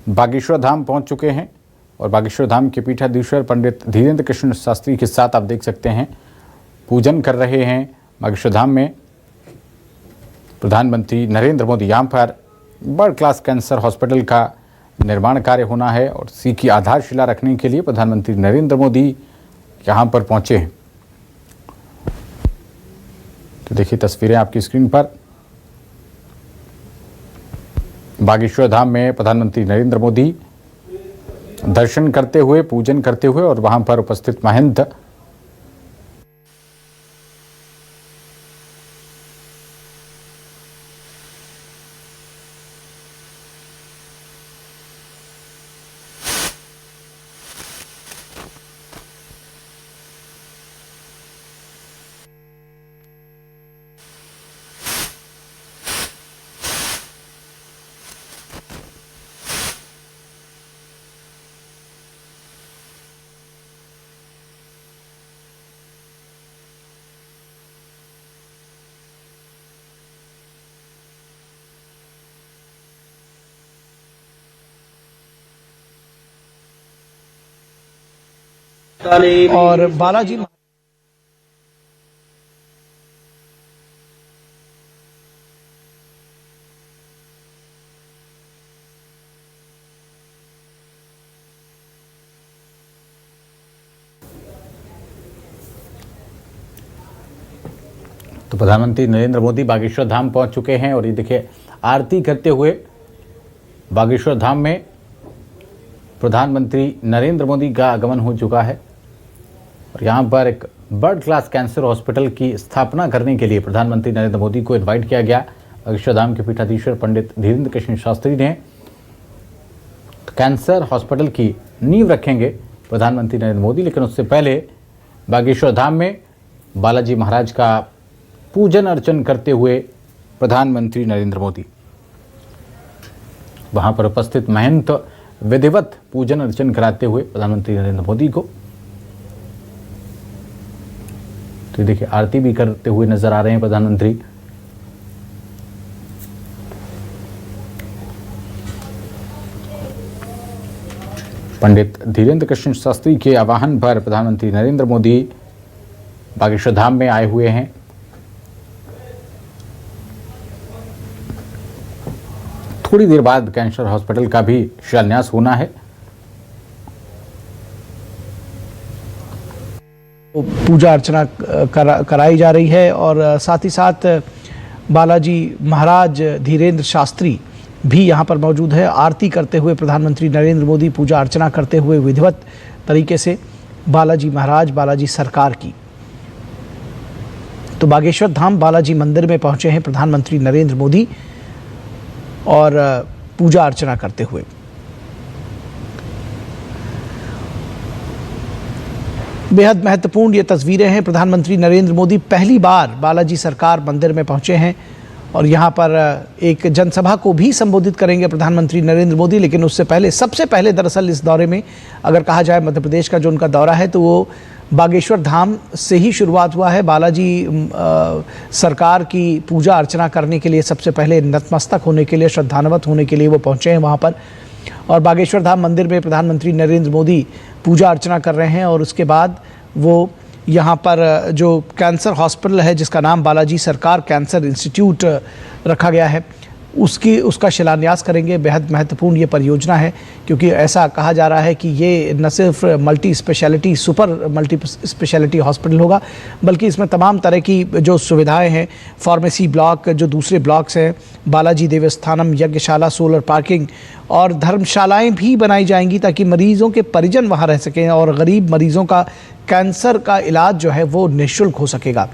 बागेश्वर धाम पहुंच चुके हैं और बागेश्वर धाम के पीठाधीश्वर पंडित धीरेन्द्र कृष्ण शास्त्री के साथ आप देख सकते हैं पूजन कर रहे हैं। बागेश्वर धाम में प्रधानमंत्री नरेंद्र मोदी यहाँ पर वर्ल्ड क्लास कैंसर हॉस्पिटल का निर्माण कार्य होना है और इसी की आधारशिला रखने के लिए प्रधानमंत्री नरेंद्र मोदी यहाँ पर पहुँचे हैं। तो देखिए तस्वीरें आपकी स्क्रीन पर। बागेश्वर धाम में प्रधानमंत्री नरेंद्र मोदी दर्शन करते हुए, पूजन करते हुए और वहां पर उपस्थित महंत और बालाजी तो प्रधानमंत्री नरेंद्र मोदी बागेश्वर धाम पहुंच चुके हैं और ये देखिए आरती करते हुए बागेश्वर धाम में प्रधानमंत्री नरेंद्र मोदी का आगमन हो चुका है और यहाँ पर एक वर्ल्ड क्लास कैंसर हॉस्पिटल की स्थापना करने के लिए प्रधानमंत्री नरेंद्र मोदी को इनवाइट किया गया। बागेश्वर धाम के पीठाधीश्वर पंडित धीरेन्द्र कृष्ण शास्त्री ने कैंसर हॉस्पिटल की नींव रखेंगे प्रधानमंत्री नरेंद्र मोदी, लेकिन उससे पहले बागेश्वर धाम में बालाजी महाराज का पूजन अर्चन करते हुए प्रधानमंत्री नरेंद्र मोदी वहां पर उपस्थित महंत विधिवत पूजन अर्चन कराते हुए प्रधानमंत्री नरेंद्र मोदी को तो देखिए आरती भी करते हुए नजर आ रहे हैं प्रधानमंत्री। पंडित धीरेन्द्र कृष्ण शास्त्री के आह्वान पर प्रधानमंत्री नरेंद्र मोदी बागेश्वर धाम में आए हुए हैं। थोड़ी देर बाद कैंसर हॉस्पिटल का भी शिलान्यास होना है। पूजा अर्चना कराई जा रही है और साथ ही साथ बालाजी महाराज धीरेन्द्र शास्त्री भी यहाँ पर मौजूद है। आरती करते हुए प्रधानमंत्री नरेंद्र मोदी पूजा अर्चना करते हुए विधिवत तरीके से बालाजी महाराज, बालाजी सरकार की। तो बागेश्वर धाम बालाजी मंदिर में पहुँचे हैं प्रधानमंत्री नरेंद्र मोदी और पूजा अर्चना करते हुए। बेहद महत्वपूर्ण ये तस्वीरें हैं। प्रधानमंत्री नरेंद्र मोदी पहली बार बालाजी सरकार मंदिर में पहुंचे हैं और यहां पर एक जनसभा को भी संबोधित करेंगे प्रधानमंत्री नरेंद्र मोदी। लेकिन उससे पहले, सबसे पहले दरअसल इस दौरे में अगर कहा जाए मध्य प्रदेश का जो उनका दौरा है तो वो बागेश्वर धाम से ही शुरुआत हुआ है। बालाजी सरकार की पूजा अर्चना करने के लिए सबसे पहले नतमस्तक होने के लिए, श्रद्धान्वित होने के लिए वो पहुंचे हैं वहां पर। और बागेश्वर धाम मंदिर में प्रधानमंत्री नरेंद्र मोदी पूजा अर्चना कर रहे हैं और उसके बाद वो यहाँ पर जो कैंसर हॉस्पिटल है जिसका नाम बालाजी सरकार कैंसर इंस्टीट्यूट रखा गया है उसका शिलान्यास करेंगे। बेहद महत्वपूर्ण ये परियोजना है क्योंकि ऐसा कहा जा रहा है कि ये न सिर्फ multi speciality, super multi speciality hospital होगा बल्कि इसमें तमाम तरह की जो सुविधाएं हैं, फार्मेसी ब्लॉक, जो दूसरे ब्लॉक्स हैं, बालाजी देवस्थानम, यज्ञशाला, सोलर पार्किंग और धर्मशालाएं भी बनाई जाएंगी ताकि मरीजों के परिजन वहाँ रह सकें और गरीब मरीजों का कैंसर का इलाज जो है वो निःशुल्क हो सकेगा।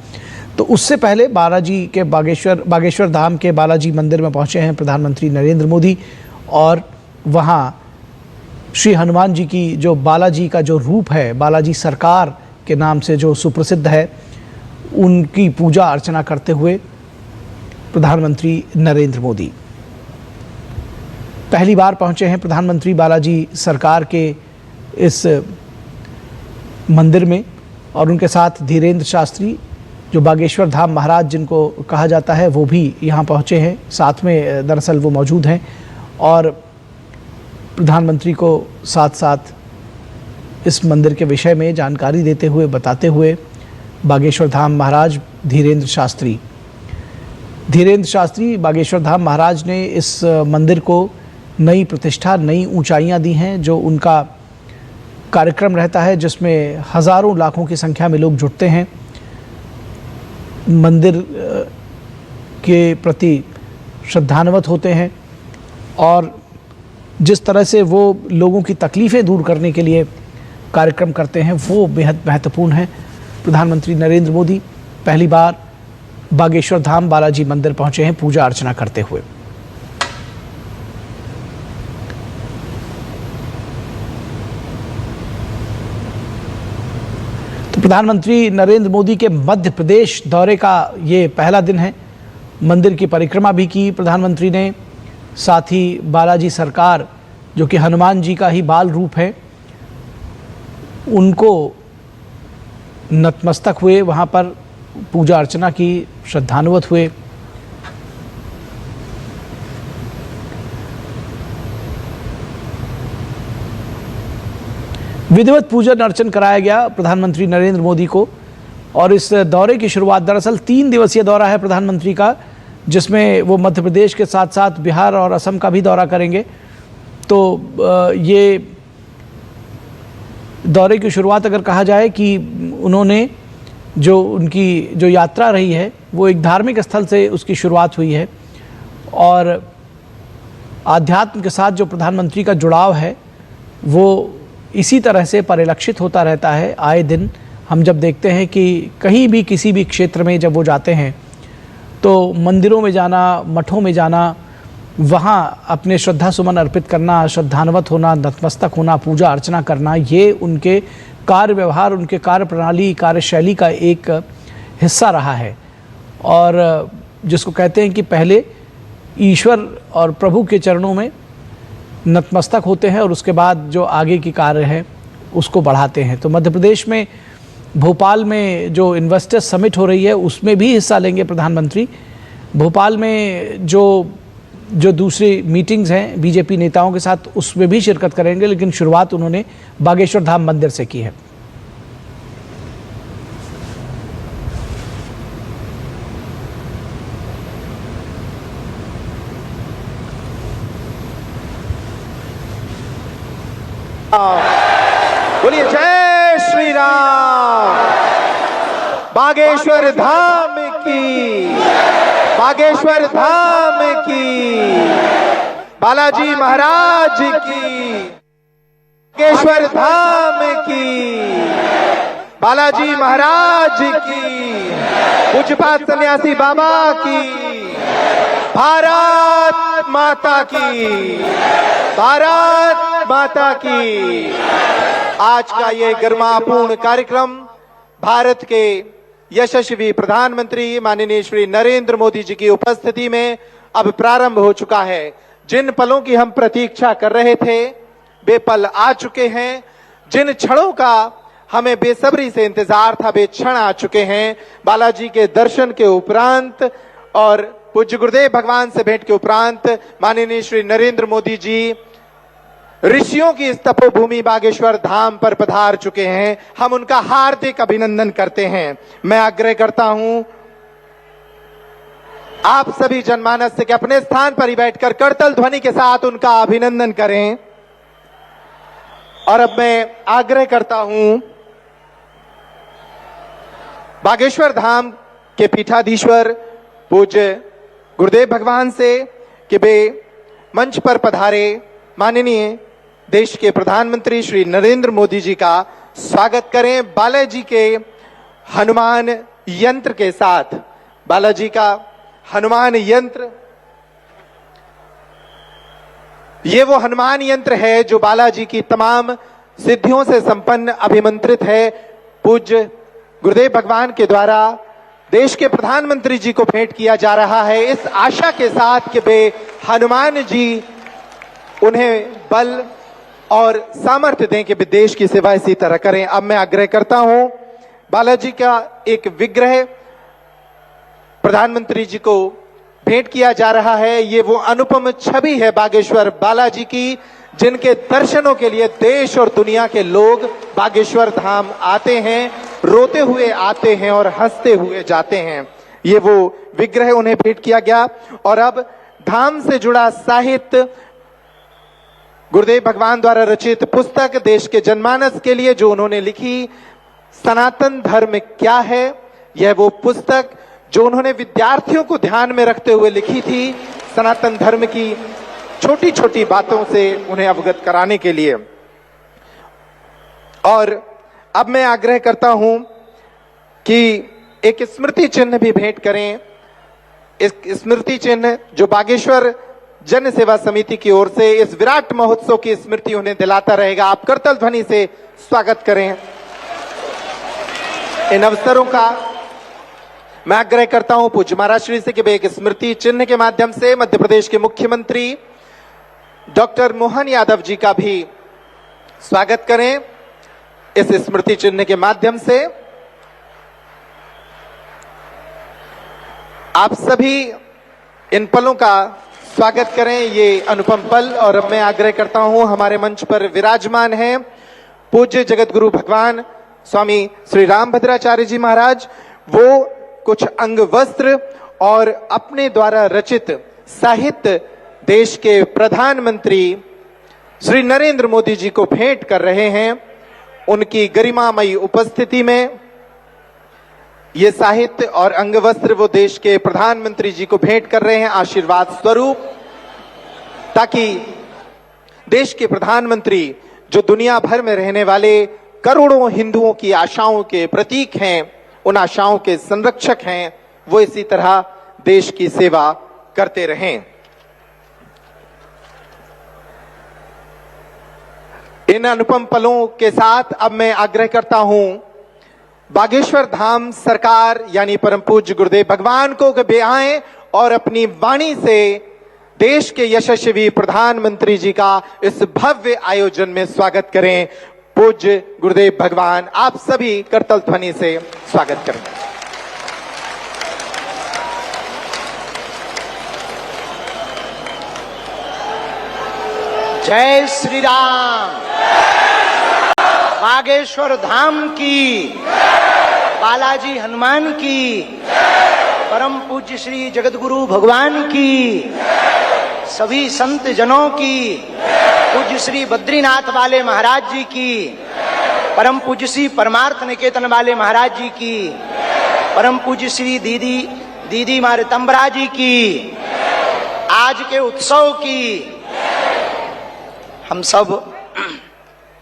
तो उससे पहले बालाजी के बागेश्वर धाम के बालाजी मंदिर में पहुंचे हैं प्रधानमंत्री नरेंद्र मोदी और वहां श्री हनुमान जी की जो बालाजी का जो रूप है, बालाजी सरकार के नाम से जो सुप्रसिद्ध है, उनकी पूजा अर्चना करते हुए प्रधानमंत्री नरेंद्र मोदी पहली बार पहुंचे हैं प्रधानमंत्री बालाजी सरकार के इस मंदिर में और उनके साथ धीरेन्द्र शास्त्री जो बागेश्वर धाम महाराज जिनको कहा जाता है वो भी यहाँ पहुँचे हैं। साथ में दरअसल वो मौजूद हैं और प्रधानमंत्री को साथ साथ इस मंदिर के विषय में जानकारी देते हुए बताते हुए बागेश्वर धाम महाराज धीरेन्द्र शास्त्री बागेश्वर धाम महाराज ने इस मंदिर को नई प्रतिष्ठा, नई ऊंचाइयां दी हैं। जो उनका कार्यक्रम रहता है जिसमें हज़ारों लाखों की संख्या में लोग जुटते हैं, मंदिर के प्रति श्रद्धान्वित होते हैं और जिस तरह से वो लोगों की तकलीफ़ें दूर करने के लिए कार्यक्रम करते हैं वो बेहद महत्वपूर्ण है। प्रधानमंत्री नरेंद्र मोदी पहली बार बागेश्वर धाम बालाजी मंदिर पहुंचे हैं पूजा अर्चना करते हुए। तो प्रधानमंत्री नरेंद्र मोदी के मध्य प्रदेश दौरे का ये पहला दिन है। मंदिर की परिक्रमा भी की प्रधानमंत्री ने, साथ ही बालाजी सरकार जो कि हनुमान जी का ही बाल रूप है उनको नतमस्तक हुए, वहाँ पर पूजा अर्चना की, श्रद्धान्वित हुए। विधिवत पूजन अर्चन कराया गया प्रधानमंत्री नरेंद्र मोदी को। और इस दौरे की शुरुआत, दरअसल 3 दिवसीय दौरा है प्रधानमंत्री का, जिसमें वो मध्य प्रदेश के साथ साथ बिहार और असम का भी दौरा करेंगे। तो ये दौरे की शुरुआत अगर कहा जाए कि उन्होंने जो उनकी जो यात्रा रही है वो एक धार्मिक स्थल से उसकी शुरुआत हुई है और आध्यात्म के साथ जो प्रधानमंत्री का जुड़ाव है वो इसी तरह से परिलक्षित होता रहता है। आए दिन हम जब देखते हैं कि कहीं भी किसी भी क्षेत्र में जब वो जाते हैं तो मंदिरों में जाना, मठों में जाना, वहाँ अपने श्रद्धा सुमन अर्पित करना, श्रद्धान्वित होना, नतमस्तक होना, पूजा अर्चना करना, ये उनके कार्य व्यवहार, उनके कार्य प्रणाली, कार्यशैली का एक हिस्सा रहा है। और जिसको कहते हैं कि पहले ईश्वर और प्रभु के चरणों में नतमस्तक होते हैं और उसके बाद जो आगे की कार्य है उसको बढ़ाते हैं। तो मध्य प्रदेश में भोपाल में जो इन्वेस्टर्स समिट हो रही है उसमें भी हिस्सा लेंगे प्रधानमंत्री। भोपाल में जो दूसरी मीटिंग्स हैं बीजेपी नेताओं के साथ उसमें भी शिरकत करेंगे, लेकिन शुरुआत उन्होंने बागेश्वर धाम मंदिर से की है। बोलिए जय श्री राम। बागेश्वर धाम की, बागेश्वर धाम की, बालाजी महाराज की, बागेश्वर धाम की, बालाजी महाराज की, पूज्यपाद सन्यासी बाबा की, भारत माता की, भारत माता की। आज का ये गरिमापूर्ण कार्यक्रम भारत के यशस्वी प्रधानमंत्री माननीय श्री नरेंद्र मोदी जी की उपस्थिति में अब प्रारंभ हो चुका है। जिन पलों की हम प्रतीक्षा कर रहे थे वे पल आ चुके हैं। जिन क्षणों का हमें बेसब्री से इंतजार था वे क्षण आ चुके हैं। बालाजी के दर्शन के उपरांत और पूज्य गुरुदेव भगवान से भेंट के उपरांत माननीय श्री नरेंद्र मोदी जी ऋषियों की इस तपोभूमि बागेश्वर धाम पर पधार चुके हैं। हम उनका हार्दिक अभिनंदन करते हैं। मैं आग्रह करता हूं आप सभी जनमानस से कि अपने स्थान पर ही बैठकर करतल ध्वनि के साथ उनका अभिनंदन करें। और अब मैं आग्रह करता हूं बागेश्वर धाम के पीठाधीश्वर पूज्य गुरुदेव भगवान से कि वे मंच पर पधारे माननीय देश के प्रधानमंत्री श्री नरेंद्र मोदी जी का स्वागत करें। बालाजी के हनुमान यंत्र के साथ, बालाजी का हनुमान यंत्र, ये वो हनुमान यंत्र है जो बालाजी की तमाम सिद्धियों से संपन्न अभिमंत्रित है। पूज्य गुरुदेव भगवान के द्वारा देश के प्रधानमंत्री जी को भेंट किया जा रहा है इस आशा के साथ कि वे हनुमान जी उन्हें बल और सामर्थ्य दें कि वे देश की सेवा इसी तरह करें। अब मैं आग्रह करता हूं बालाजी का एक विग्रह प्रधानमंत्री जी को भेंट किया जा रहा है, ये वो अनुपम छवि है बागेश्वर बालाजी की, जिनके दर्शनों के लिए देश और दुनिया के लोग बागेश्वर धाम आते हैं, रोते हुए आते हैं और हंसते हुए जाते हैं। ये वो विग्रह उन्हें भेंट किया गया। और अब धाम से जुड़ा साहित्य, गुरुदेव भगवान द्वारा रचित पुस्तक देश के जनमानस के लिए जो उन्होंने लिखी, सनातन धर्म क्या है, यह वो पुस्तक जो उन्होंने विद्यार्थियों को ध्यान में रखते हुए लिखी थी, सनातन धर्म की छोटी छोटी बातों से उन्हें अवगत कराने के लिए। और अब मैं आग्रह करता हूं कि एक स्मृति चिन्ह भी भेंट करें। इस स्मृति चिन्ह जो बागेश्वर जन सेवा समिति की ओर से इस विराट महोत्सव की स्मृति उन्हें दिलाता रहेगा। आप करतल ध्वनि से स्वागत करें। इन अवसरों का मैं आग्रह करता हूं पूज्य महाराज श्री से कि वे एक स्मृति चिन्ह के माध्यम से मध्य प्रदेश के मुख्यमंत्री डॉक्टर मोहन यादव जी का भी स्वागत करें। इस स्मृति चिन्ह के माध्यम से आप सभी इन पलों का स्वागत करें, ये अनुपम पल। और अब मैं आग्रह करता हूं, हमारे मंच पर विराजमान हैं पूज्य जगत गुरु भगवान स्वामी श्री रामभद्राचार्य जी महाराज। वो कुछ अंग वस्त्र और अपने द्वारा रचित साहित्य देश के प्रधानमंत्री श्री नरेंद्र मोदी जी को भेंट कर रहे हैं। उनकी गरिमामयी उपस्थिति में ये साहित्य और अंग वस्त्र वो देश के प्रधानमंत्री जी को भेंट कर रहे हैं आशीर्वाद स्वरूप, ताकि देश के प्रधानमंत्री जो दुनिया भर में रहने वाले करोड़ों हिंदुओं की आशाओं के प्रतीक हैं, उन आशाओं के संरक्षक हैं, वो इसी तरह देश की सेवा करते रहें। इन अनुपम पलों के साथ अब मैं आग्रह करता हूं बागेश्वर धाम सरकार यानी परम पूज्य गुरुदेव भगवान को वे आएं और अपनी वाणी से देश के यशस्वी प्रधानमंत्री जी का इस भव्य आयोजन में स्वागत करें। पूज्य गुरुदेव भगवान, आप सभी करतल ध्वनि से स्वागत करें। जय श्री राम। बागेश्वर धाम की, बालाजी हनुमान की, परम पूज्य श्री जगतगुरु भगवान की, सभी संत जनों की, पूज्य श्री बद्रीनाथ वाले महाराज जी की, परम पूज्य श्री परमार्थ निकेतन वाले महाराज जी की, परम पूज्य श्री दीदी मारितंबरा जी की, आज के उत्सव की हम सब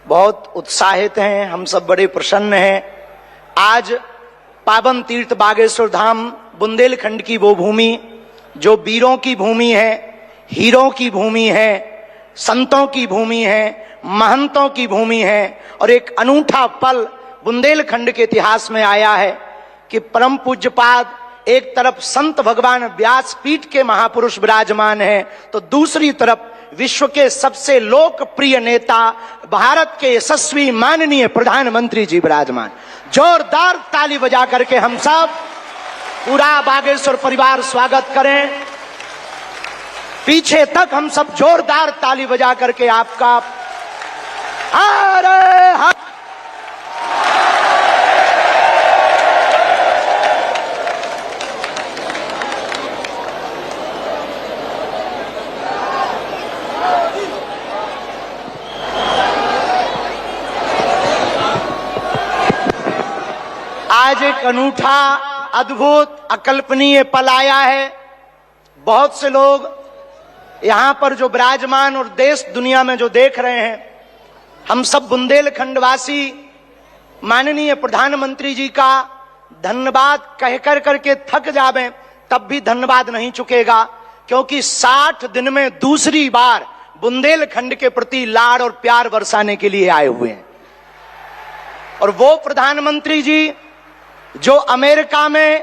बहुत उत्साहित हैं, हम सब बड़े प्रसन्न हैं। आज पावन तीर्थ बागेश्वर धाम बुंदेलखंड की वो भूमि जो वीरों की भूमि है, हीरों की भूमि है, संतों की भूमि है, महंतों की भूमि है। और एक अनूठा पल बुंदेलखंड के इतिहास में आया है कि परम पूज्यपाद एक तरफ संत भगवान व्यासपीठ के महापुरुष विराजमान हैं, तो दूसरी तरफ विश्व के सबसे लोकप्रिय नेता भारत के यशस्वी माननीय प्रधानमंत्री जी विराजमान। जोरदार ताली बजा करके हम सब पूरा बागेश्वर परिवार स्वागत करें। पीछे तक हम सब जोरदार ताली बजा करके आपका अरे हाँ। आज एक अनूठा, अद्भुत, अकल्पनीय पल आया है। बहुत से लोग यहां पर जो विराजमान और देश दुनिया में जो देख रहे हैं, हम सब बुंदेलखंड वासी माननीय प्रधानमंत्री जी का धन्यवाद कह कर करके थक जावें तब भी धन्यवाद नहीं चुकेगा, क्योंकि 60 दिन में दूसरी बार बुंदेलखंड के प्रति लाड़ और प्यार बरसाने के लिए आए हुए हैं। और वो प्रधानमंत्री जी जो अमेरिका में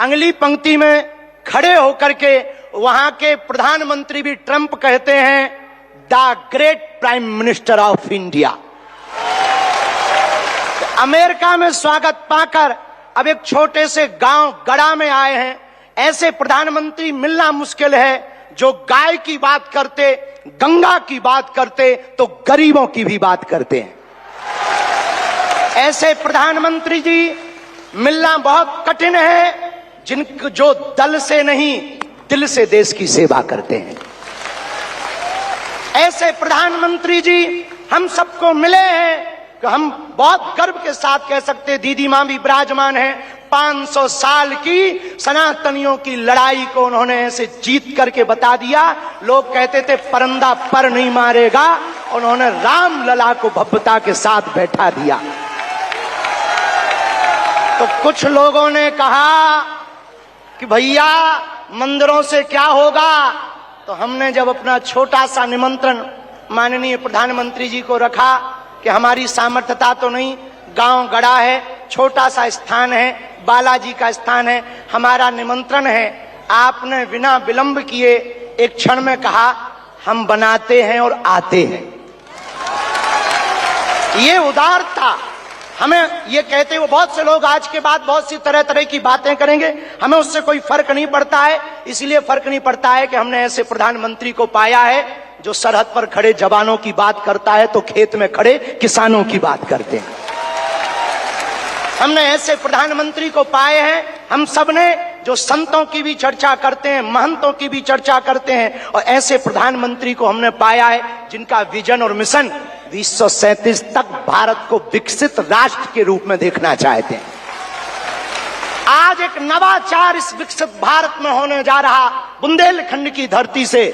अगली पंक्ति में खड़े होकर के वहां के प्रधानमंत्री भी ट्रंप कहते हैं the great prime minister of India. America में स्वागत पाकर अब एक छोटे से गांव गड़ा में आए हैं। ऐसे प्रधानमंत्री मिलना मुश्किल है जो गाय की बात करते, गंगा की बात करते तो गरीबों की भी बात करते हैं। ऐसे प्रधानमंत्री जी मिलना बहुत कठिन है जो दल से नहीं दिल से देश की सेवा करते हैं। ऐसे प्रधानमंत्री जी हम सबको मिले हैं कि हम बहुत गर्व के साथ कह सकते हैं, दीदी मां भी विराजमान है, 500 साल की सनातनियों की लड़ाई को उन्होंने ऐसे जीत करके बता दिया। लोग कहते थे परिंदा पर नहीं मारेगा, उन्होंने राम लला को भव्यता के साथ बैठा दिया। तो कुछ लोगों ने कहा कि भैया मंदिरों से क्या होगा, तो हमने जब अपना छोटा सा निमंत्रण माननीय प्रधानमंत्री जी को रखा कि हमारी सामर्थ्यता तो नहीं, गांव गड़ा है, छोटा सा स्थान है, बालाजी का स्थान है, हमारा निमंत्रण है, आपने बिना विलंब किए एक क्षण में कहा हम बनाते हैं और आते हैं। ये उदारता हमें, ये कहते हुए बहुत से लोग आज के बाद बहुत सी तरह तरह की बातें करेंगे, हमें उससे कोई फर्क नहीं पड़ता है। इसलिए फर्क नहीं पड़ता है कि हमने ऐसे प्रधानमंत्री को पाया है जो सरहद पर खड़े जवानों की बात करता है तो खेत में खड़े किसानों की बात करते हैं। हमने ऐसे प्रधानमंत्री को पाए हैं हम सब ने जो संतों की भी चर्चा करते हैं, महंतों की भी चर्चा करते हैं, और ऐसे प्रधानमंत्री को हमने पाया है जिनका विजन और मिशन 2037 तक भारत को विकसित राष्ट्र के रूप में देखना चाहते हैं। आज एक नवाचार इस विकसित भारत में होने जा रहा। बुंदेलखंड की धरती से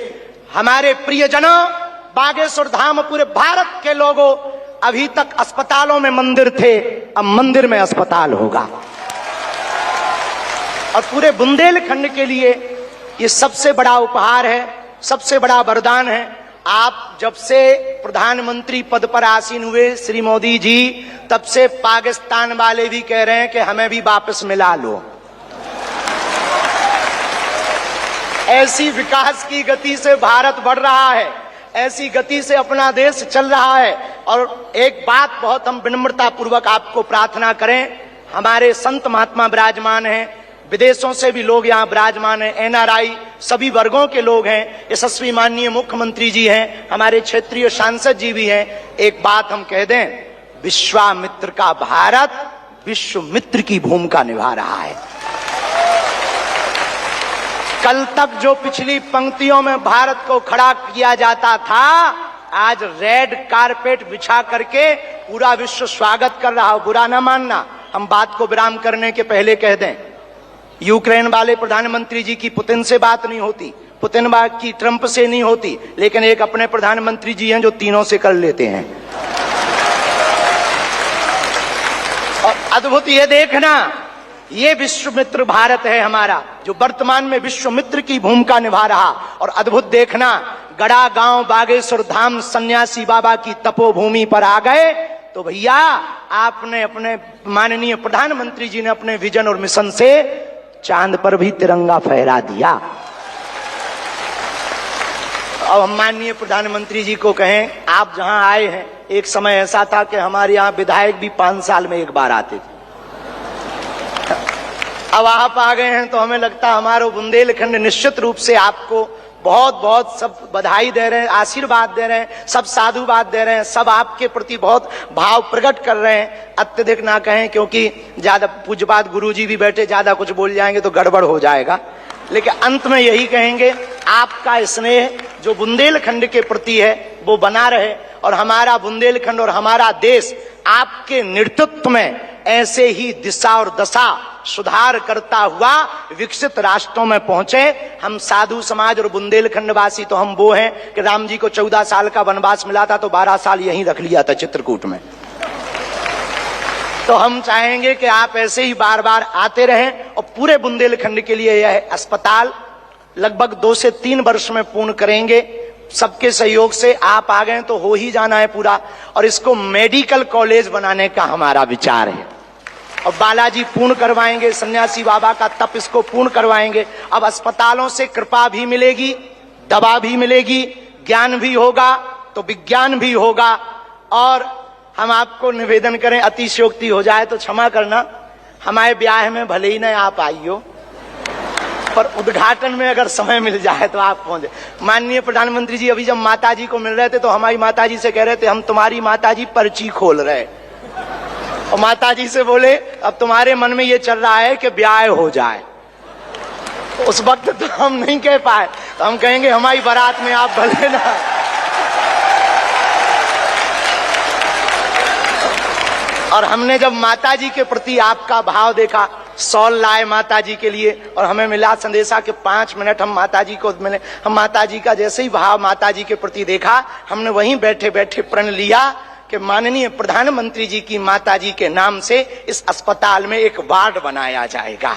हमारे प्रियजनों, बागेश्वर धाम, पूरे भारत के लोगों, अभी तक अस्पतालों में मंदिर थे, अब मंदिर में अस्पताल होगा। और पूरे बुंदेलखंड के लिए ये सबसे बड़ा उपहार है, सबसे बड़ा वरदान है। आप जब से प्रधानमंत्री पद पर आसीन हुए श्री मोदी जी, तब से पाकिस्तान वाले भी कह रहे हैं कि हमें भी वापस मिला लो। ऐसी विकास की गति से भारत बढ़ रहा है, ऐसी गति से अपना देश चल रहा है। और एक बात बहुत हम विनम्रता पूर्वक आपको प्रार्थना करें, हमारे संत महात्मा विराजमान हैं, विदेशों से भी लोग यहाँ विराजमान हैं, एनआरआई सभी वर्गों के लोग हैं, यशस्वी माननीय मुख्यमंत्री जी हैं, हमारे क्षेत्रीय सांसद जी भी हैं। एक बात हम कह दें, विश्वामित्र का भारत विश्वमित्र की भूमिका निभा रहा है। कल तक जो पिछली पंक्तियों में भारत को खड़ा किया जाता था, आज रेड कारपेट बिछा करके पूरा विश्व स्वागत कर रहा हो। बुरा ना मानना, हम बात को विराम करने के पहले कह दें, यूक्रेन वाले प्रधानमंत्री जी की पुतिन से बात नहीं होती, पुतिन की ट्रंप से नहीं होती, लेकिन एक अपने प्रधानमंत्री जी हैं जो तीनों से कर लेते हैं। और अद्भुत ये देखना, ये विश्वमित्र भारत है हमारा, जो वर्तमान में विश्वमित्र की भूमिका निभा रहा। और अद्भुत देखना, गड़ा गांव बागेश्वर धाम सन्यासी बाबा की तपोभूमि पर आ गए तो भैया आपने अपने माननीय प्रधानमंत्री जी ने अपने विजन और मिशन से चांद पर भी तिरंगा फहरा दिया। अब हम माननीय प्रधानमंत्री जी को कहें, आप जहां आए हैं, एक समय ऐसा था कि हमारे यहाँ विधायक भी 5 साल में एक बार आते थे। अब आप आ गए हैं तो हमें लगता है हमारा बुंदेलखंड निश्चित रूप से आपको बहुत बहुत सब बधाई दे रहे हैं, आशीर्वाद दे रहे हैं, सब साधुवाद दे रहे हैं, सब आपके प्रति बहुत भाव प्रकट कर रहे हैं। अत्यधिक ना कहें, क्योंकि ज्यादा पूज्यपाद गुरुजी भी बैठे, ज्यादा कुछ बोल जाएंगे तो गड़बड़ हो जाएगा। लेकिन अंत में यही कहेंगे, आपका स्नेह जो बुंदेलखंड के प्रति है वो बना रहे, और हमारा बुंदेलखंड और हमारा देश आपके नेतृत्व में ऐसे ही दिशा और दशा सुधार करता हुआ विकसित राष्ट्रों में पहुंचे। हम साधु समाज और बुंदेलखंड वासी तो हम वो हैं कि राम जी को 14 साल का वनवास मिला था तो 12 साल यहीं रख लिया था चित्रकूट में। तो हम चाहेंगे कि आप ऐसे ही बार बार आते रहें। और पूरे बुंदेलखंड के लिए यह अस्पताल लगभग 2 से 3 वर्ष में पूर्ण करेंगे। सबके सहयोग से आप आ गए तो हो ही जाना है पूरा। और इसको मेडिकल कॉलेज बनाने का हमारा विचार है, और बालाजी पूर्ण करवाएंगे, सन्यासी बाबा का तप इसको पूर्ण करवाएंगे। अब अस्पतालों से कृपा भी मिलेगी, दवा भी मिलेगी, ज्ञान भी होगा तो विज्ञान भी होगा। और हम आपको निवेदन करें, अतिशयोक्ति हो जाए तो क्षमा करना, हमारे ब्याह में भले ही न आप आई हो, पर उद्घाटन में अगर समय मिल जाए तो आप पहुंचे। माननीय प्रधानमंत्री जी अभी जब माता जी को मिल रहे थे तो हमारी माता जी से कह रहे थे हम तुम्हारी माता जी पर्ची खोल रहे, और माता जी से बोले अब तुम्हारे मन में ये चल रहा है कि ब्याह हो जाए। उस वक्त तो हम नहीं कह पाए, तो हम कहेंगे हमारी बारात में आप भले ना। और हमने जब माता जी के प्रति आपका भाव देखा, सॉल लाए माता जी के लिए और हमें मिला संदेशा के 5 मिनट हम माता जी को मिले। हम माता जी का जैसे ही भाव माता जी के प्रति देखा, हमने वहीं बैठे बैठे प्रण लिया कि माननीय प्रधानमंत्री जी की माता जी के नाम से इस अस्पताल में एक वार्ड बनाया जाएगा।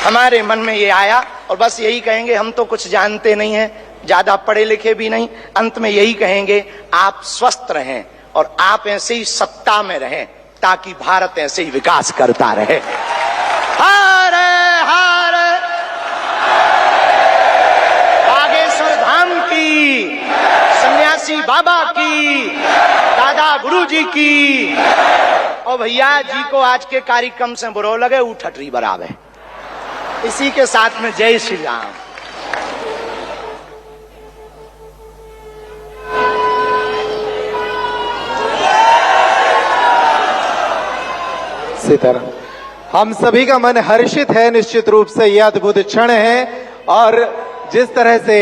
हमारे मन में ये आया और बस यही कहेंगे, हम तो कुछ जानते नहीं हैं, ज्यादा पढ़े लिखे भी नहीं, अंत में यही कहेंगे आप स्वस्थ रहें और आप ऐसे ही सत्ता में रहें ताकि भारत ऐसे ही विकास करता रहे। हरे हरे बागेश्वर धाम की, सन्यासी बाबा की, दादा गुरु जी की। और भैया जी को आज के कार्यक्रम से बुरो लगे उठटरी बराबर। इसी के साथ में जय श्री राम। सीताराम। हम सभी का मन हर्षित है, निश्चित रूप से यह अद्भुत क्षण है। और जिस तरह से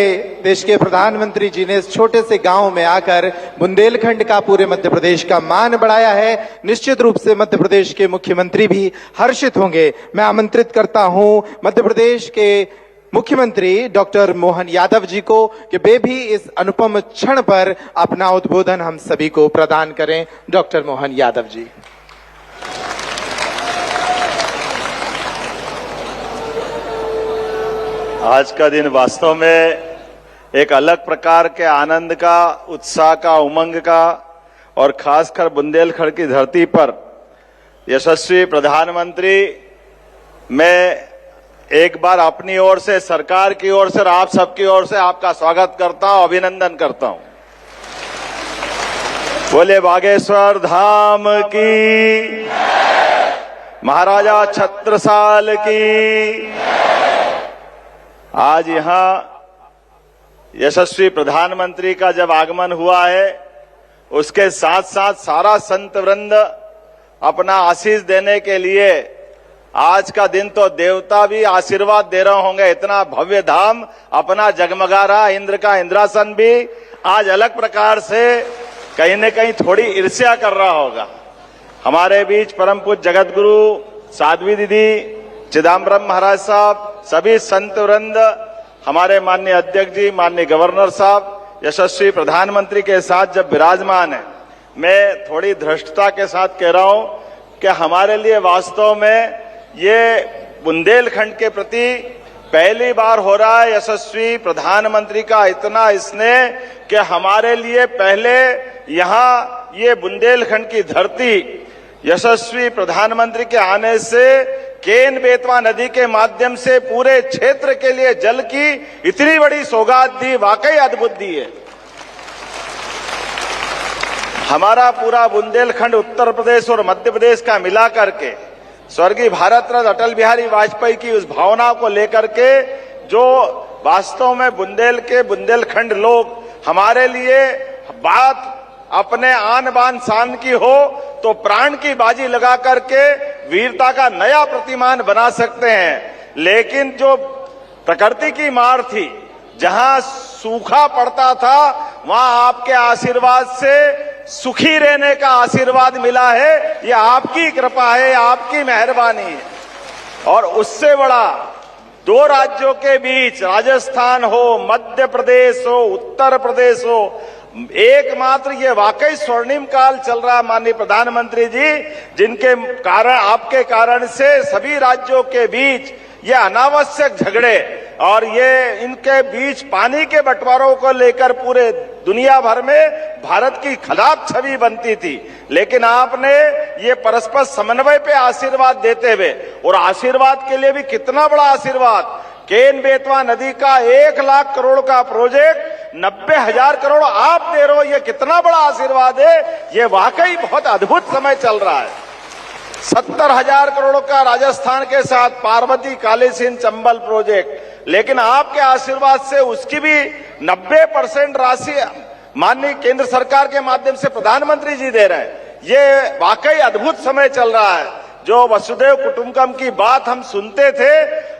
देश के प्रधानमंत्री जी ने इस छोटे से गांव में आकर बुंदेलखंड का, पूरे मध्य प्रदेश का मान बढ़ाया है, निश्चित रूप से मध्य प्रदेश के मुख्यमंत्री भी हर्षित होंगे। मैं आमंत्रित करता हूं मध्य प्रदेश के मुख्यमंत्री डॉक्टर मोहन यादव जी को कि वे भी इस अनुपम क्षण पर अपना उद्बोधन हम सभी को प्रदान करें। डॉक्टर मोहन यादव जी। आज का दिन वास्तव में एक अलग प्रकार के आनंद का, उत्साह का, उमंग का और खासकर बुंदेलखंड की धरती पर यशस्वी प्रधानमंत्री, मैं एक बार अपनी ओर से, सरकार की ओर से और आप सबकी ओर से आपका स्वागत करता हूं, अभिनंदन करता हूं। बोले बागेश्वर धाम की, महाराजा छत्रसाल की। आज यहां यशस्वी प्रधानमंत्री का जब आगमन हुआ है, उसके साथ साथ सारा संत वृंद अपना आशीष देने के लिए, आज का दिन तो देवता भी आशीर्वाद दे रहे होंगे, इतना भव्य धाम अपना जगमगा रहा। इंद्र का इंद्रासन भी आज अलग प्रकार से कहीं न कहीं थोड़ी ईर्ष्या कर रहा होगा। हमारे बीच परम पूज्य जगत गुरु साध्वी दीदी, चिदम्बरम महाराज साहब, सभी संत वृंद, हमारे माननीय अध्यक्ष जी, माननीय गवर्नर साहब, यशस्वी प्रधानमंत्री के साथ जब विराजमान है, मैं थोड़ी धृष्टता के साथ कह रहा हूं कि हमारे लिए वास्तव में ये बुंदेलखंड के प्रति पहली बार हो रहा है यशस्वी प्रधानमंत्री का इतना स्नेह कि हमारे लिए पहले यहाँ ये बुंदेलखंड की धरती यशस्वी प्रधानमंत्री के आने से केन बेतवा नदी के माध्यम से पूरे क्षेत्र के लिए जल की इतनी बड़ी सौगात दी, वाकई अद्भुत दी है। हमारा पूरा बुंदेलखंड उत्तर प्रदेश और मध्य प्रदेश का मिला करके स्वर्गीय भारत रत्न अटल बिहारी वाजपेयी की उस भावना को लेकर के, जो वास्तव में बुंदेलखंड लोग हमारे लिए बात अपने आन बान शान की हो तो प्राण की बाजी लगा करके वीरता का नया प्रतिमान बना सकते हैं। लेकिन जो प्रकृति की मार थी, जहां सूखा पड़ता था, वहां आपके आशीर्वाद से सुखी रहने का आशीर्वाद मिला है। ये आपकी कृपा है, आपकी मेहरबानी है। और उससे बड़ा दो राज्यों के बीच, राजस्थान हो, मध्य प्रदेश हो, उत्तर प्रदेश हो, एकमात्र ये वाकई स्वर्णिम काल चल रहा माननीय प्रधानमंत्री जी, जिनके कारण, आपके कारण से सभी राज्यों के बीच ये अनावश्यक झगड़े और ये इनके बीच पानी के बंटवारों को लेकर पूरे दुनिया भर में भारत की खराब छवि बनती थी। लेकिन आपने ये परस्पर समन्वय पे आशीर्वाद देते हुए, और आशीर्वाद के लिए भी कितना बड़ा आशीर्वाद, केन बेतवा नदी का 1 लाख करोड़ का प्रोजेक्ट 90,000 करोड़ आप दे रहे हो, ये कितना बड़ा आशीर्वाद है। ये वाकई बहुत अद्भुत समय चल रहा है। 70,000 करोड़ का राजस्थान के साथ पार्वती कालीसिंध चंबल प्रोजेक्ट, लेकिन आपके आशीर्वाद से उसकी भी 90% राशि माननीय केंद्र सरकार के माध्यम से प्रधानमंत्री जी दे रहे हैं। ये वाकई अद्भुत समय चल रहा है। जो वसुदेव कुटुंबकम की बात हम सुनते थे,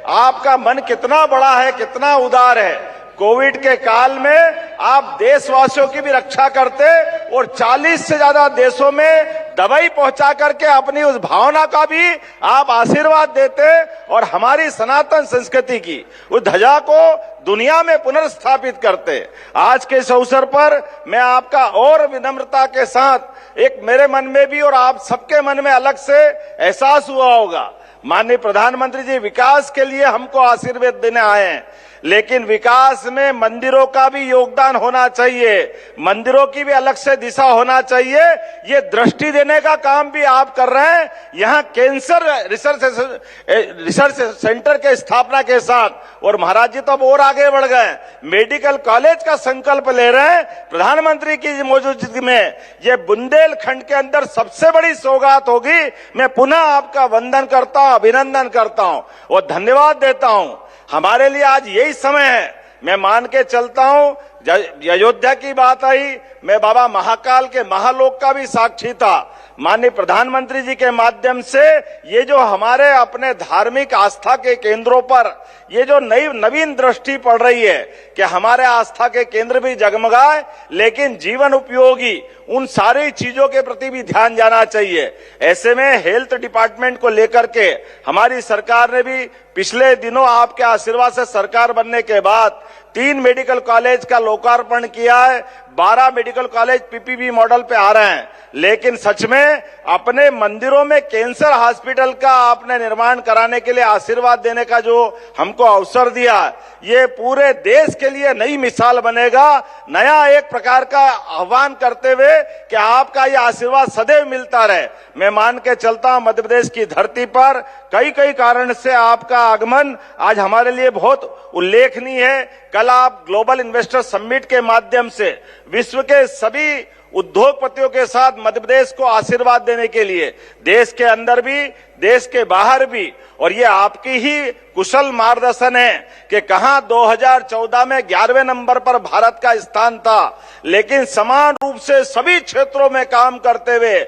आपका मन कितना बड़ा है, कितना उदार है। कोविड के काल में आप देशवासियों की भी रक्षा करते और 40 से ज्यादा देशों में दवाई पहुंचा करके अपनी उस भावना का भी आप आशीर्वाद देते और हमारी सनातन संस्कृति की उस ध्वजा को दुनिया में पुनर्स्थापित करते। आज के इस अवसर पर मैं आपका और विनम्रता के साथ एक मेरे मन में भी और आप सबके मन में अलग से एहसास हुआ होगा। माननीय प्रधानमंत्री जी विकास के लिए हमको आशीर्वाद देने आए हैं, लेकिन विकास में मंदिरों का भी योगदान होना चाहिए, मंदिरों की भी अलग से दिशा होना चाहिए। ये दृष्टि देने का काम भी आप कर रहे हैं। यहाँ कैंसर रिसर्च सेंटर के स्थापना के साथ, और महाराज जी तो अब और आगे बढ़ गए, मेडिकल कॉलेज का संकल्प ले रहे हैं। प्रधानमंत्री की मौजूदगी में ये बुंदेलखंड के अंदर सबसे बड़ी सौगात होगी। मैं पुनः आपका वंदन करता हूं, अभिनंदन करता हूं और धन्यवाद देता हूं। हमारे लिए आज यही समय है। मैं मान के चलता हूं, अयोध्या की बात आई, मैं बाबा महाकाल के महालोक का भी साक्षी था। माननीय प्रधानमंत्री जी के माध्यम से ये जो हमारे अपने धार्मिक आस्था के केंद्रों पर ये जो नवीन दृष्टि पड़ रही है कि हमारे आस्था के केंद्र भी जगमगाए, लेकिन जीवन उपयोगी उन सारी चीजों के प्रति भी ध्यान जाना चाहिए। ऐसे में हेल्थ डिपार्टमेंट को लेकर के हमारी सरकार ने भी पिछले दिनों आपके आशीर्वाद से सरकार बनने के बाद 3 मेडिकल कॉलेज का लोकार्पण किया है। 12 मेडिकल कॉलेज पीपीपी मॉडल पे आ रहे हैं, लेकिन सच में अपने मंदिरों में कैंसर हॉस्पिटल का आपने निर्माण कराने के लिए आशीर्वाद देने का जो हमको अवसर दिया, ये पूरे देश के लिए नई मिसाल बनेगा। नया एक प्रकार का आह्वान करते हुए कि आपका ये आशीर्वाद सदैव मिलता रहे। मैं मान के चलता हूं मध्य प्रदेश की धरती पर कई कारण से आपका आगमन आज हमारे लिए बहुत उल्लेखनीय है। कल आप ग्लोबल इन्वेस्टर समिट के माध्यम से विश्व के सभी उद्योगपतियों के साथ मध्य प्रदेश को आशीर्वाद देने के लिए, देश के अंदर भी देश के बाहर भी, और ये आपकी ही कुशल मार्गदर्शन है कि कहां 2014 में 11वें नंबर पर भारत का स्थान था, लेकिन समान रूप से सभी क्षेत्रों में काम करते हुए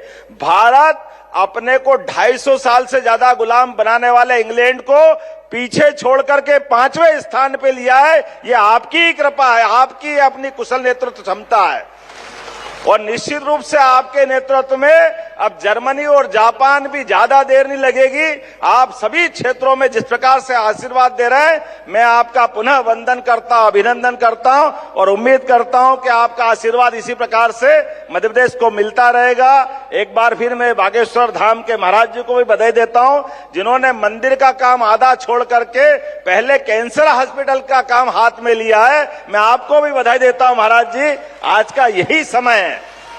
भारत अपने को 250 साल से ज्यादा गुलाम बनाने वाले इंग्लैंड को पीछे छोड़ करके 5वें स्थान पे लिया है। ये आपकी कृपा है, आपकी अपनी कुशल नेतृत्व क्षमता है। और निश्चित रूप से आपके नेतृत्व में अब जर्मनी और जापान भी ज्यादा देर नहीं लगेगी। आप सभी क्षेत्रों में जिस प्रकार से आशीर्वाद दे रहे हैं, मैं आपका पुनः वंदन करता हूं, अभिनंदन करता हूं और उम्मीद करता हूं कि आपका आशीर्वाद इसी प्रकार से मध्य प्रदेश को मिलता रहेगा। एक बार फिर मैं बागेश्वर धाम के महाराज जी को भी बधाई देता हूं, जिन्होंने मंदिर का काम आधा छोड़ करके पहले कैंसर हॉस्पिटल का काम हाथ में लिया है। मैं आपको भी बधाई देता हूं महाराज जी। आज का यही समय है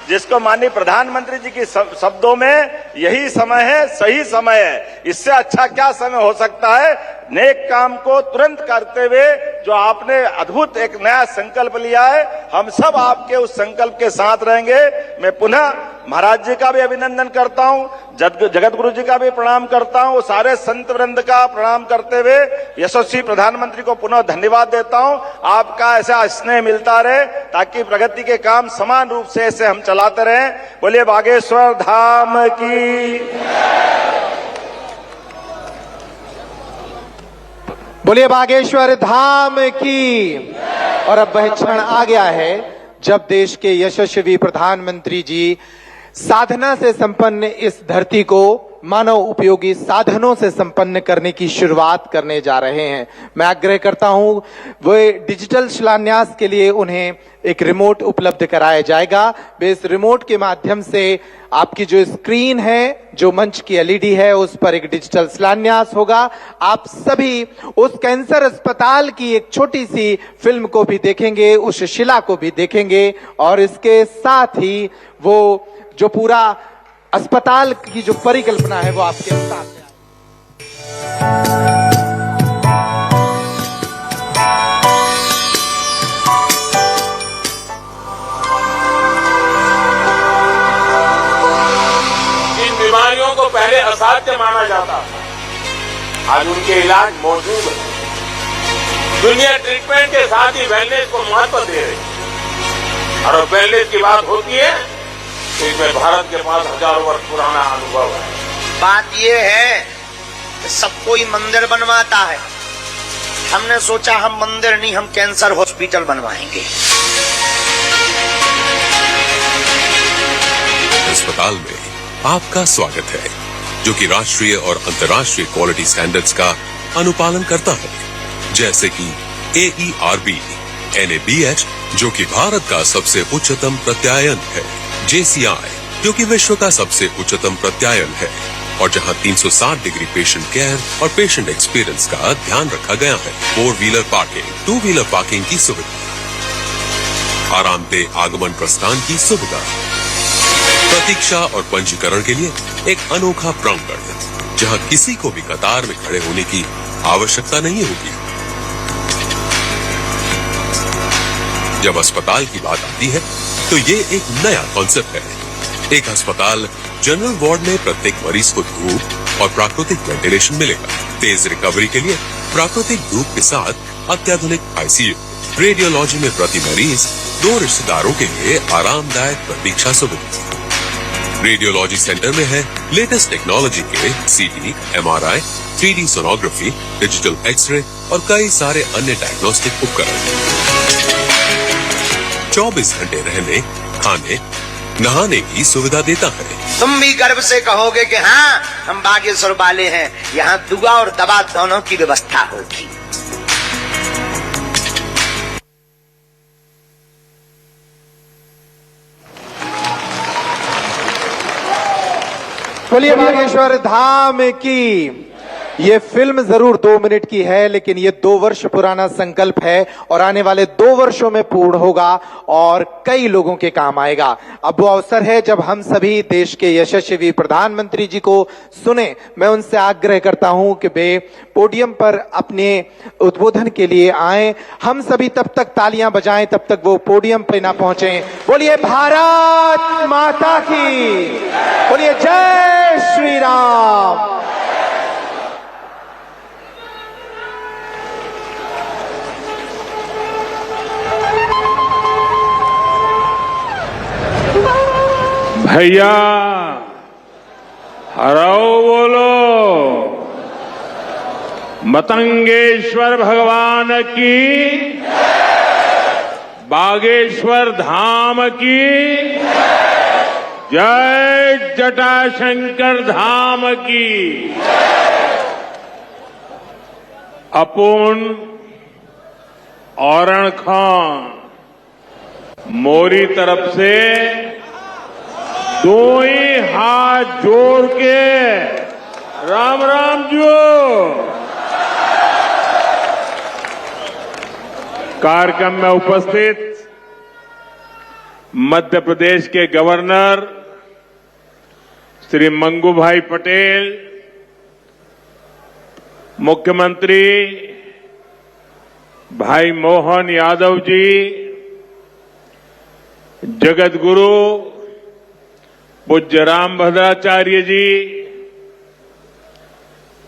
जिसको माननीय प्रधानमंत्री जी के शब्दों में यही समय है, सही समय है। इससे अच्छा क्या समय हो सकता है। नेक काम को तुरंत करते हुए जो आपने अद्भुत एक नया संकल्प लिया है, हम सब आपके उस संकल्प के साथ रहेंगे। मैं पुनः महाराज जी का भी अभिनंदन करता हूं, जगत गुरु जी का भी प्रणाम करता हूं, सारे संत वृंद का प्रणाम करते हुए यशस्वी प्रधानमंत्री को पुनः धन्यवाद देता हूं। आपका ऐसा स्नेह मिलता रहे ताकि प्रगति के काम समान रूप से ऐसे हम चलाते रहें। बोलिए बागेश्वर धाम की, बोलिए बागेश्वर धाम की। और अब वह क्षण आ गया है जब देश के यशस्वी प्रधानमंत्री जी साधना से संपन्न इस धरती को मानव उपयोगी साधनों से संपन्न करने की शुरुआत करने जा रहे हैं। मैं आग्रह करता हूं वे डिजिटल शिलान्यास के लिए उन्हें एक रिमोट उपलब्ध कराया जाएगा। वे इस रिमोट के माध्यम से आपकी जो स्क्रीन है, जो मंच की एलईडी है, उस पर एक डिजिटल शिलान्यास होगा। आप सभी उस कैंसर अस्पताल की एक छोटी सी फिल्म को भी देखेंगे, उस शिला को भी देखेंगे और इसके साथ ही वो जो पूरा अस्पताल की जो परिकल्पना है वो आपके साथ है। इन बीमारियों बीमारियों को पहले असाध्य माना जाता था, आज उनके इलाज मौजूद है। दुनिया ट्रीटमेंट के साथ ही वेलनेस को महत्व दे रही है, और वेलनेस की बात होती है तो इसमें भारत के पास हजारों वर्ष पुराना अनुभव है। बात यह है कि सब कोई मंदिर बनवाता है, हमने सोचा हम मंदिर नहीं, हम कैंसर हॉस्पिटल बनवाएंगे। अस्पताल में आपका स्वागत है, जो कि राष्ट्रीय और अंतर्राष्ट्रीय क्वालिटी स्टैंडर्ड्स का अनुपालन करता है, जैसे कि AERB, NABH, जो कि भारत का सबसे उच्चतम प्रत्यायन है, JCI, जो कि विश्व का सबसे उच्चतम प्रत्यायन है, और जहां 360 डिग्री पेशेंट केयर और पेशेंट एक्सपीरियंस का ध्यान रखा गया है। 4 व्हीलर पार्किंग, 2 व्हीलर पार्किंग की सुविधा, आरामदेह आगमन प्रस्थान की सुविधा, प्रतीक्षा और पंजीकरण के लिए एक अनोखा प्रांगण, जहां किसी को भी कतार में खड़े होने की आवश्यकता नहीं होगी। जब अस्पताल की बात आती है तो ये एक नया कॉन्सेप्ट है। एक अस्पताल जनरल वार्ड में प्रत्येक मरीज को धूप और प्राकृतिक वेंटिलेशन मिलेगा। तेज रिकवरी के लिए प्राकृतिक धूप के साथ अत्याधुनिक ICU, रेडियोलॉजी में प्रति मरीज 2 रिश्तेदारों के लिए आरामदायक प्रतीक्षा सुविधा। रेडियोलॉजी सेंटर में है लेटेस्ट टेक्नोलॉजी के CT, MRI, 3D sonography, digital x-ray और कई सारे अन्य डायग्नोस्टिक उपकरण। 24 घंटे रहने, खाने, नहाने की सुविधा देता है। तुम भी गर्व से कहोगे कि हाँ, हम बागेश्वर वाले हैं, यहाँ दुआ और दवा दोनों की व्यवस्था होगी। बोलिए बागेश्वर धाम की। ये फिल्म जरूर 2 मिनट की है, लेकिन ये 2 वर्ष पुराना संकल्प है और आने वाले 2 वर्षों में पूर्ण होगा और कई लोगों के काम आएगा। अब वो अवसर है जब हम सभी देश के यशस्वी प्रधानमंत्री जी को सुने। मैं उनसे आग्रह करता हूं कि वे पोडियम पर अपने उद्बोधन के लिए आए। हम सभी तब तक तालियां बजाएं, तब तक वो पोडियम पे ना पहुंचे। बोलिए भारत माता की, बोलिए जय श्री राम। भैया हराओ बोलो, मतंगेश्वर भगवान की, बागेश्वर धाम की जय, जटाशंकर धाम की। अपुन औरण खां मोरी तरफ से 2 हाथ जोड़ के राम राम जो। कार्यक्रम में उपस्थित मध्य प्रदेश के गवर्नर श्री मंगू भाई पटेल, मुख्यमंत्री भाई मोहन यादव जी, जगत गुरु पूज्य राम भद्राचार्य जी,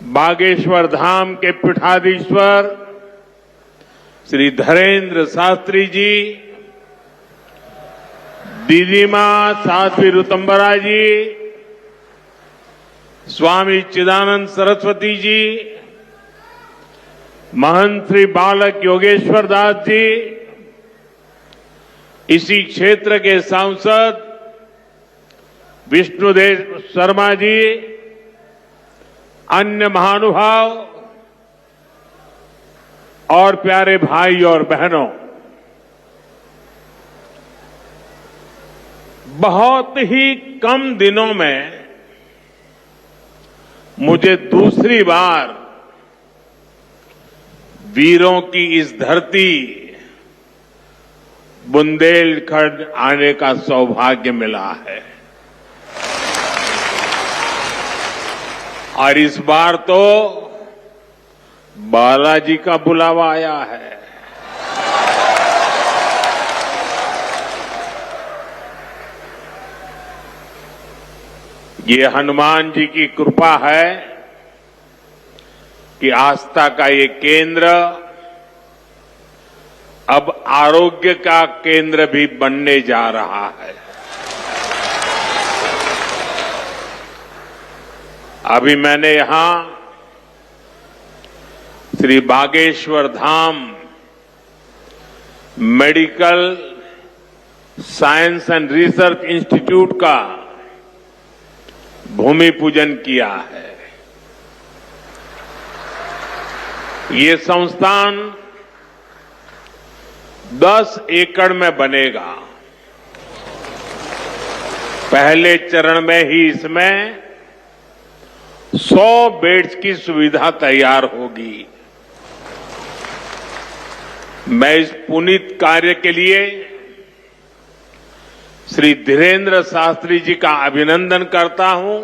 बागेश्वर धाम के पीठाधीश्वर श्री धरेंद्र शास्त्री जी, दीदी मां साध्वी ऋतंबरा जी, स्वामी चिदानंद सरस्वती जी, महंत श्री बालक योगेश्वर दास जी, इसी क्षेत्र के सांसद विष्णुदेव शर्मा जी, अन्य महानुभाव और प्यारे भाई और बहनों, बहुत ही कम दिनों में मुझे दूसरी बार वीरों की इस धरती बुंदेलखंड आने का सौभाग्य मिला है। और इस बार तो बालाजी का बुलावा आया है। ये हनुमान जी की कृपा है कि आस्था का ये केंद्र अब आरोग्य का केंद्र भी बनने जा रहा है। अभी मैंने यहां Shri Bageshwar Dham medical science and research institute का भूमि पूजन किया है। ये संस्थान 10 एकड़ में बनेगा। पहले चरण में ही इसमें 100 बेड्स की सुविधा तैयार होगी। मैं इस पुनीत कार्य के लिए श्री धीरेन्द्र शास्त्री जी का अभिनंदन करता हूं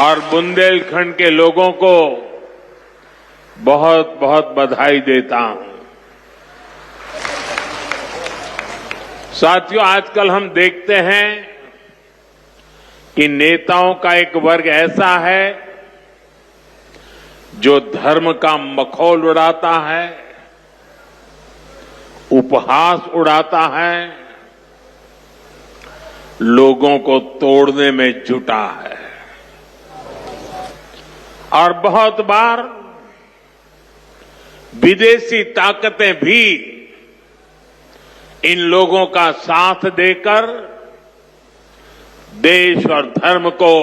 और बुंदेलखंड के लोगों को बहुत बहुत बधाई देता हूं। साथियों, आजकल हम देखते हैं कि नेताओं का एक वर्ग ऐसा है जो धर्म का मखौल उड़ाता है, उपहास उड़ाता है, लोगों को तोड़ने में जुटा है और बहुत बार विदेशी ताकतें भी इन लोगों का साथ देकर देश और धर्म को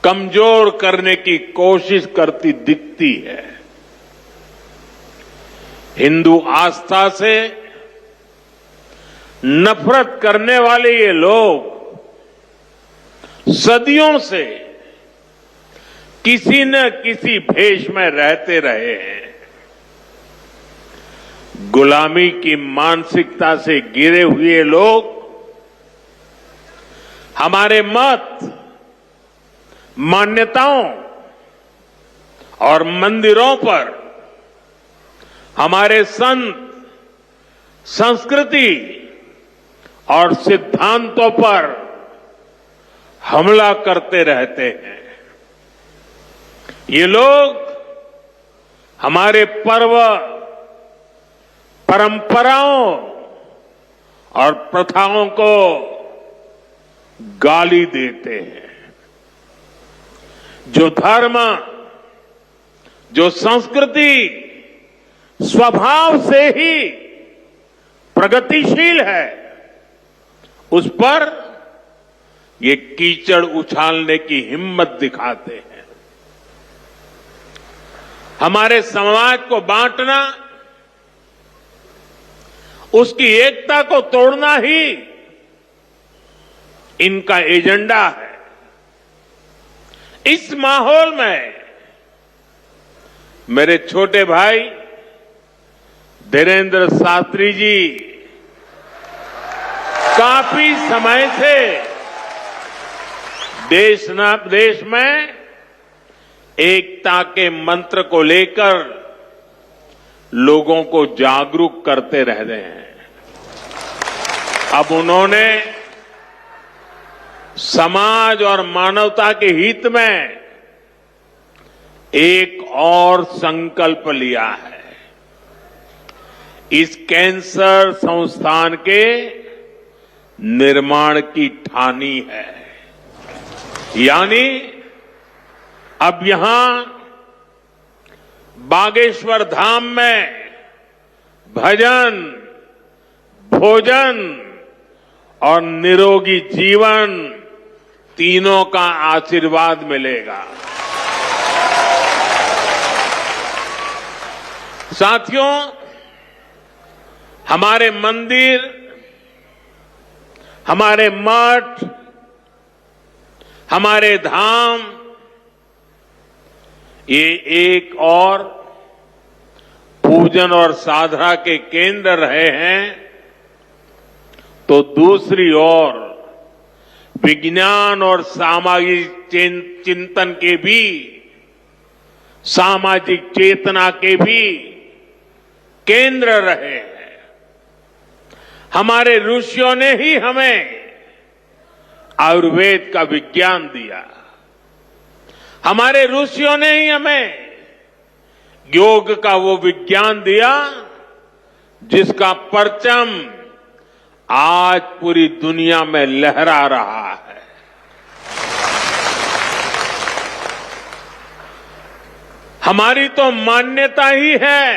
कमजोर करने की कोशिश करती दिखती है। हिंदू आस्था से नफरत करने वाले ये लोग सदियों से किसी न किसी भेष में रहते रहे हैं। गुलामी की मानसिकता से घिरे हुए लोग हमारे मत, मान्यताओं और मंदिरों पर, हमारे संत, संस्कृति और सिद्धांतों पर हमला करते रहते हैं। ये लोग हमारे पर्व, परंपराओं और प्रथाओं को गाली देते हैं। जो धर्म, जो संस्कृति स्वभाव से ही प्रगतिशील है, उस पर ये कीचड़ उछालने की हिम्मत दिखाते हैं। हमारे समाज को बांटना, उसकी एकता को तोड़ना ही इनका एजेंडा है। इस माहौल में मेरे छोटे भाई धीरेन्द्र शास्त्री जी काफी समय से देश में एकता के मंत्र को लेकर लोगों को जागरूक करते रह रहे हैं। अब उन्होंने समाज और मानवता के हित में एक और संकल्प लिया है। इस कैंसर संस्थान के निर्माण की ठानी है। यानी अब यहां बागेश्वर धाम में भजन, भोजन और निरोगी जीवन तीनों का आशीर्वाद मिलेगा। साथियों, हमारे मंदिर, हमारे मठ, हमारे धाम, ये एक और पूजन और साधना के केंद्र रहे हैं, तो दूसरी ओर विज्ञान और सामाजिक चिंतन के भी, सामाजिक चेतना के भी केंद्र रहे हैं। हमारे ऋषियों ने ही हमें आयुर्वेद का विज्ञान दिया। हमारे ऋषियों ने ही हमें योग का वो विज्ञान दिया जिसका परचम आज पूरी दुनिया में लहरा रहा है। हमारी तो मान्यता ही है,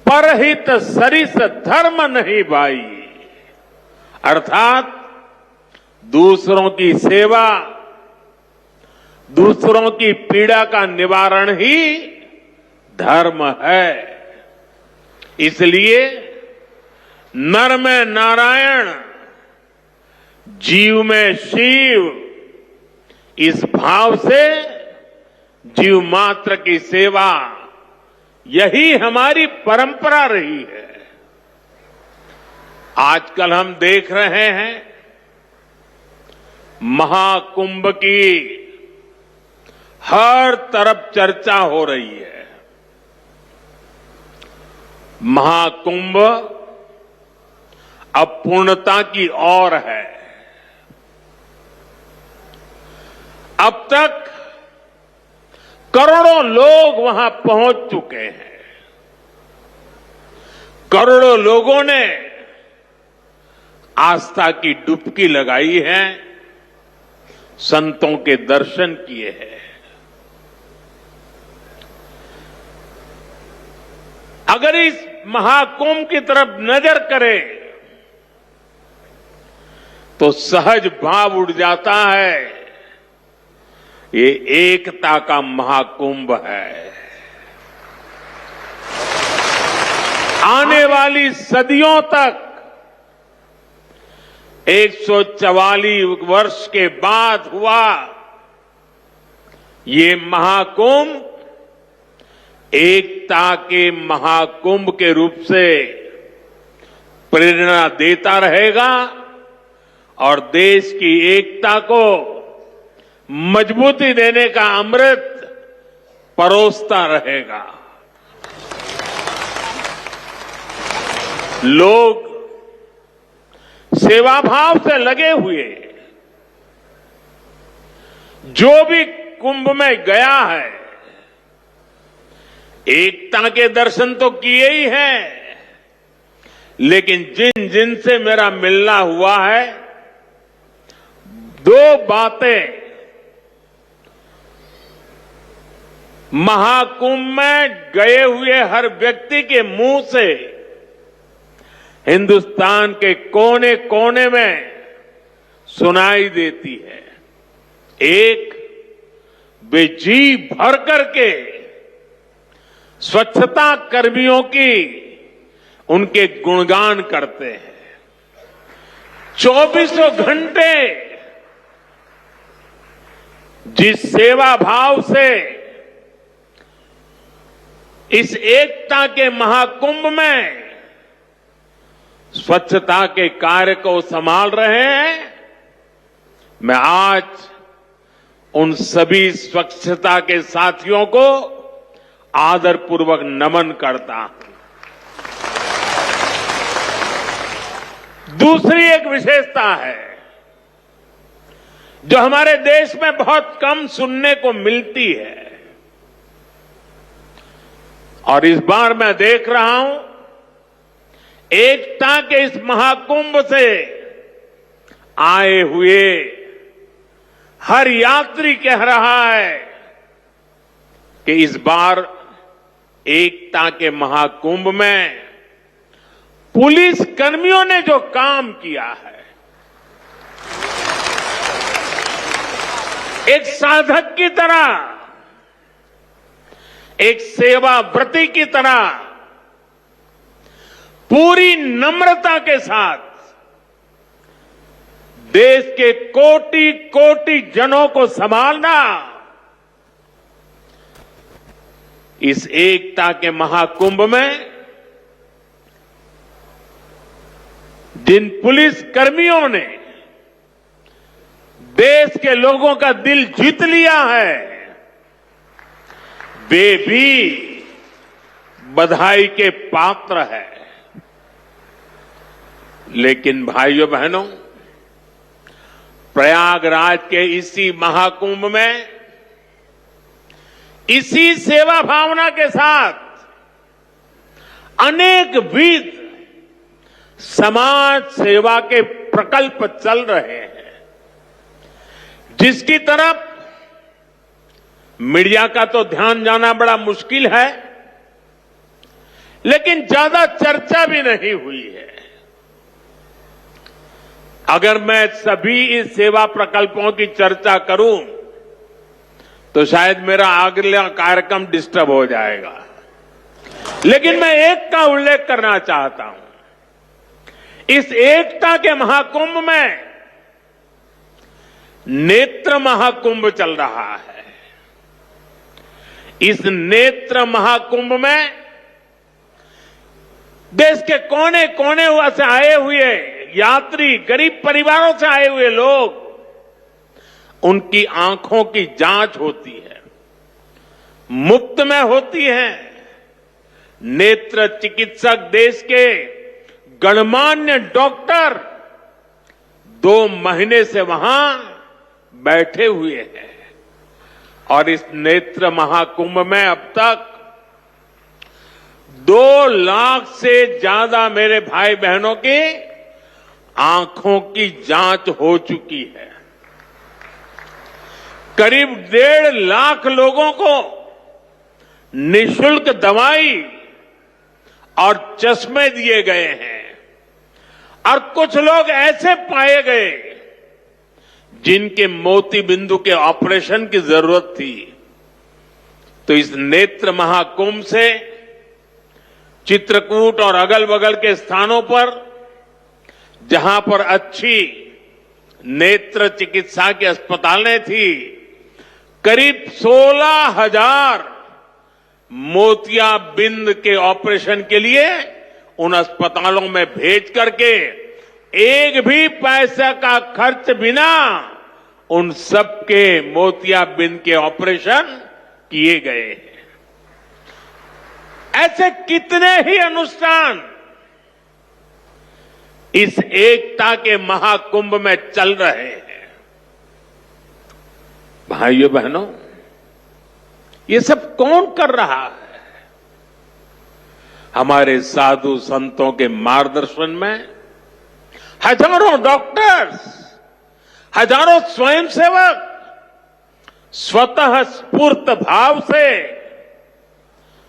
परहित सरिस धर्म नहीं भाई, अर्थात दूसरों की सेवा, दूसरों की पीड़ा का निवारण ही धर्म है। इसलिए नर में नारायण, जीव में शिव, इस भाव से जीव मात्र की सेवा, यही हमारी परंपरा रही है। आजकल हम देख रहे हैं महाकुंभ की हर तरफ चर्चा हो रही है। महाकुंभ अब पूर्णता की ओर है। अब तक करोड़ों लोग वहां पहुंच चुके हैं। करोड़ों लोगों ने आस्था की डुबकी लगाई है, संतों के दर्शन किए हैं। अगर इस महाकुंभ की तरफ नजर करें तो सहज भाव उड़ जाता है, ये एकता का महाकुंभ है। आने वाली सदियों तक 144 वर्ष के बाद हुआ ये महाकुंभ एकता के महाकुंभ के रूप से प्रेरणा देता रहेगा और देश की एकता को मजबूती देने का अमृत परोसता रहेगा। लोग सेवा भाव से लगे हुए, जो भी कुंभ में गया है एकता के दर्शन तो किए ही हैं, लेकिन जिन जिन से मेरा मिलना हुआ है, दो बातें महाकुंभ में गए हुए हर व्यक्ति के मुंह से हिंदुस्तान के कोने कोने में सुनाई देती है। एक, वे जी भर करके स्वच्छता कर्मियों की उनके गुणगान करते हैं। 24 घंटे जिस सेवा भाव से इस एकता के महाकुंभ में स्वच्छता के कार्य को संभाल रहे हैं, मैं आज उन सभी स्वच्छता के साथियों को आदरपूर्वक नमन करता हूं। दूसरी एक विशेषता है जो हमारे देश में बहुत कम सुनने को मिलती है, और इस बार मैं देख रहा हूं एकता के इस महाकुंभ से आए हुए हर यात्री कह रहा है कि इस बार एकता के महाकुंभ में पुलिस कर्मियों ने जो काम किया है, एक साधक की तरह, एक सेवाव्रती की तरह पूरी नम्रता के साथ देश के कोटि कोटि जनों को संभालना, इस एकता के महाकुंभ में जिन पुलिस कर्मियों ने देश के लोगों का दिल जीत लिया है, वे भी बधाई के पात्र है। लेकिन भाइयों बहनों, प्रयागराज के इसी महाकुंभ में इसी सेवा भावना के साथ अनेक विध समाज सेवा के प्रकल्प चल रहे हैं, जिसकी तरफ मीडिया का तो ध्यान जाना बड़ा मुश्किल है, लेकिन ज्यादा चर्चा भी नहीं हुई है। अगर मैं सभी इस सेवा प्रकल्पों की चर्चा करूं तो शायद मेरा अगला कार्यक्रम डिस्टर्ब हो जाएगा, लेकिन मैं एक का उल्लेख करना चाहता हूं। इस एकता के महाकुंभ में नेत्र महाकुंभ चल रहा है। इस नेत्र महाकुंभ में देश के कोने कोने से आए हुए यात्री, गरीब परिवारों से आए हुए लोग, उनकी आंखों की जांच होती है, मुफ्त में होती है। नेत्र चिकित्सक देश के गणमान्य डॉक्टर 2 महीने से वहां बैठे हुए हैं और इस नेत्र महाकुंभ में अब तक 2 लाख से ज्यादा मेरे भाई बहनों की आंखों की जांच हो चुकी है। करीब 1.5 लाख लोगों को निःशुल्क दवाई और चश्मे दिए गए हैं और कुछ लोग ऐसे पाए गए जिनके मोती बिंदु के ऑपरेशन की जरूरत थी। तो इस नेत्र महाकुंभ से चित्रकूट और अगल बगल के स्थानों पर जहां पर अच्छी नेत्र चिकित्सा की अस्पतालें थी, करीब 16,000 मोतियाबिंद के ऑपरेशन के लिए उन अस्पतालों में भेज करके एक भी पैसे का खर्च बिना उन सबके मोतियाबिंद के ऑपरेशन किए गए हैं। ऐसे कितने ही अनुष्ठान इस एकता के महाकुंभ में चल रहे हैं। भाइयों बहनों, ये सब कौन कर रहा है? हमारे साधु संतों के मार्गदर्शन में हजारों डॉक्टर्स, हजारों स्वयंसेवक स्वतः स्फूर्त भाव से,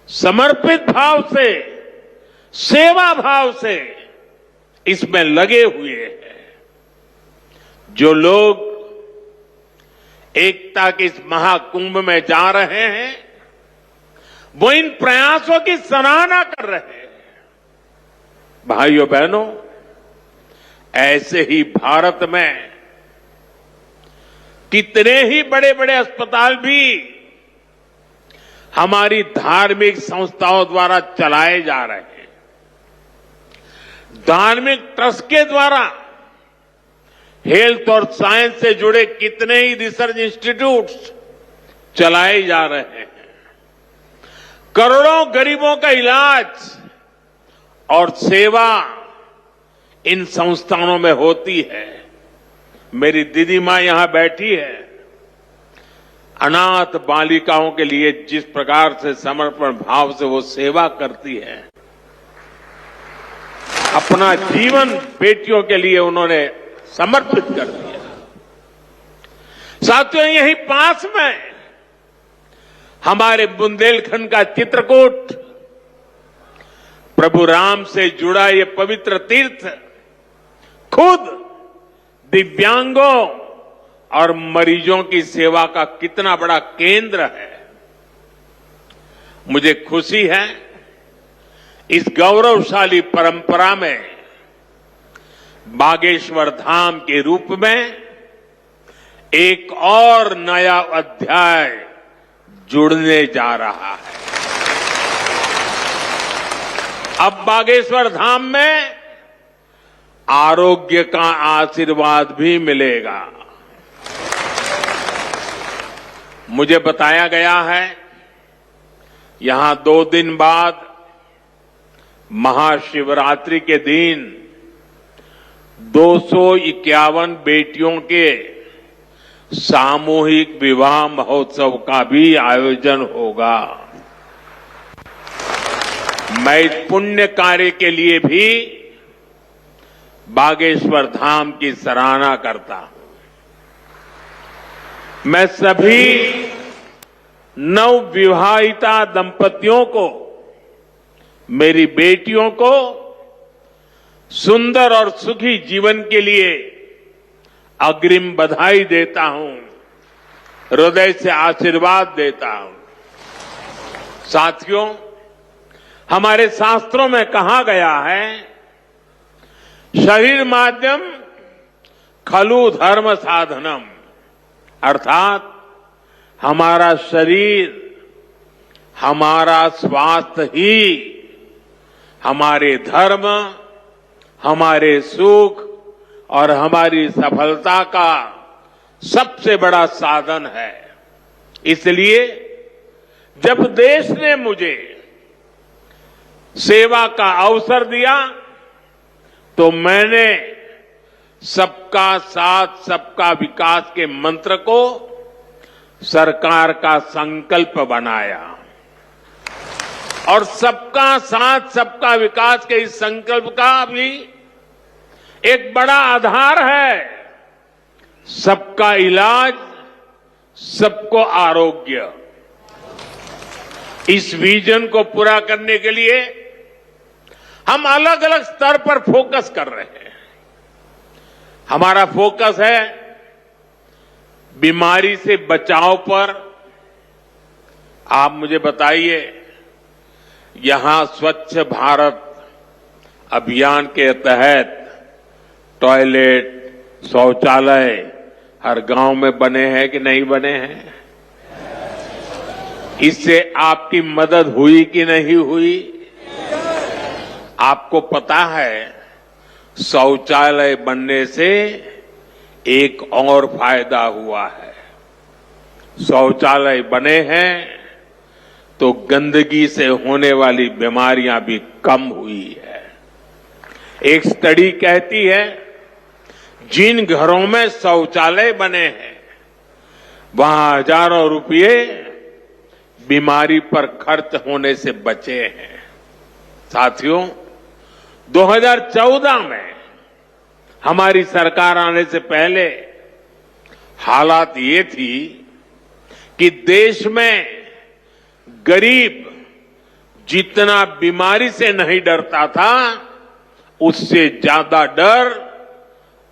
समर्पित भाव से, सेवा भाव से इसमें लगे हुए हैं। जो लोग एकता के इस महाकुंभ में जा रहे हैं, वो इन प्रयासों की सराहना कर रहे हैं। भाइयों बहनों, ऐसे ही भारत में कितने ही बड़े बड़े अस्पताल भी हमारी धार्मिक संस्थाओं द्वारा चलाए जा रहे हैं। धार्मिक ट्रस्ट के द्वारा हेल्थ और साइंस से जुड़े कितने ही रिसर्च इंस्टीट्यूट्स चलाए जा रहे हैं। करोड़ों गरीबों का इलाज और सेवा इन संस्थानों में होती है। मेरी दीदी मां यहां बैठी है। अनाथ बालिकाओं के लिए जिस प्रकार से समर्पण भाव से वो सेवा करती है, अपना जीवन बेटियों के लिए उन्होंने समर्पित कर दिया। साथियों, यहीं पास में हमारे बुंदेलखंड का चित्रकूट, प्रभु राम से जुड़ा ये पवित्र तीर्थ खुद दिव्यांगों और मरीजों की सेवा का कितना बड़ा केंद्र है। मुझे खुशी है इस गौरवशाली परंपरा में बागेश्वर धाम के रूप में एक और नया अध्याय जुड़ने जा रहा है। अब बागेश्वर धाम में आरोग्य का आशीर्वाद भी मिलेगा। मुझे बताया गया है यहां 2 दिन बाद महाशिवरात्रि के दिन 251 बेटियों के सामूहिक विवाह महोत्सव का भी आयोजन होगा। मैं इस पुण्य कार्य के लिए भी बागेश्वर धाम की सराहना करता हूं। मैं सभी नवविवाहिता दंपतियों को, मेरी बेटियों को सुंदर और सुखी जीवन के लिए अग्रिम बधाई देता हूं, हृदय से आशीर्वाद देता हूं। साथियों, हमारे शास्त्रों में कहा गया है, शरीर माध्यम खलु धर्म साधनम, अर्थात हमारा शरीर, हमारा स्वास्थ्य ही हमारे धर्म, हमारे सुख और हमारी सफलता का सबसे बड़ा साधन है। इसलिए जब देश ने मुझे सेवा का अवसर दिया तो मैंने सबका साथ सबका विकास के मंत्र को सरकार का संकल्प बनाया और सबका साथ सबका विकास के इस संकल्प का भी एक बड़ा आधार है सबका इलाज, सबको आरोग्य। इस विजन को पूरा करने के लिए हम अलग अलग स्तर पर फोकस कर रहे हैं। हमारा फोकस है बीमारी से बचाव पर। आप मुझे बताइए, यहां स्वच्छ भारत अभियान के तहत टॉयलेट, शौचालय हर गांव में बने हैं कि नहीं बने हैं? इससे आपकी मदद हुई कि नहीं हुई? आपको पता है, शौचालय बनने से एक और फायदा हुआ है। शौचालय बने हैं तो गंदगी से होने वाली बीमारियां भी कम हुई है। एक स्टडी कहती है, जिन घरों में शौचालय बने हैं वहां हजारों रुपये बीमारी पर खर्च होने से बचे हैं। साथियों, 2014 में हमारी सरकार आने से पहले हालात ये थी कि देश में गरीब जितना बीमारी से नहीं डरता था, उससे ज्यादा डर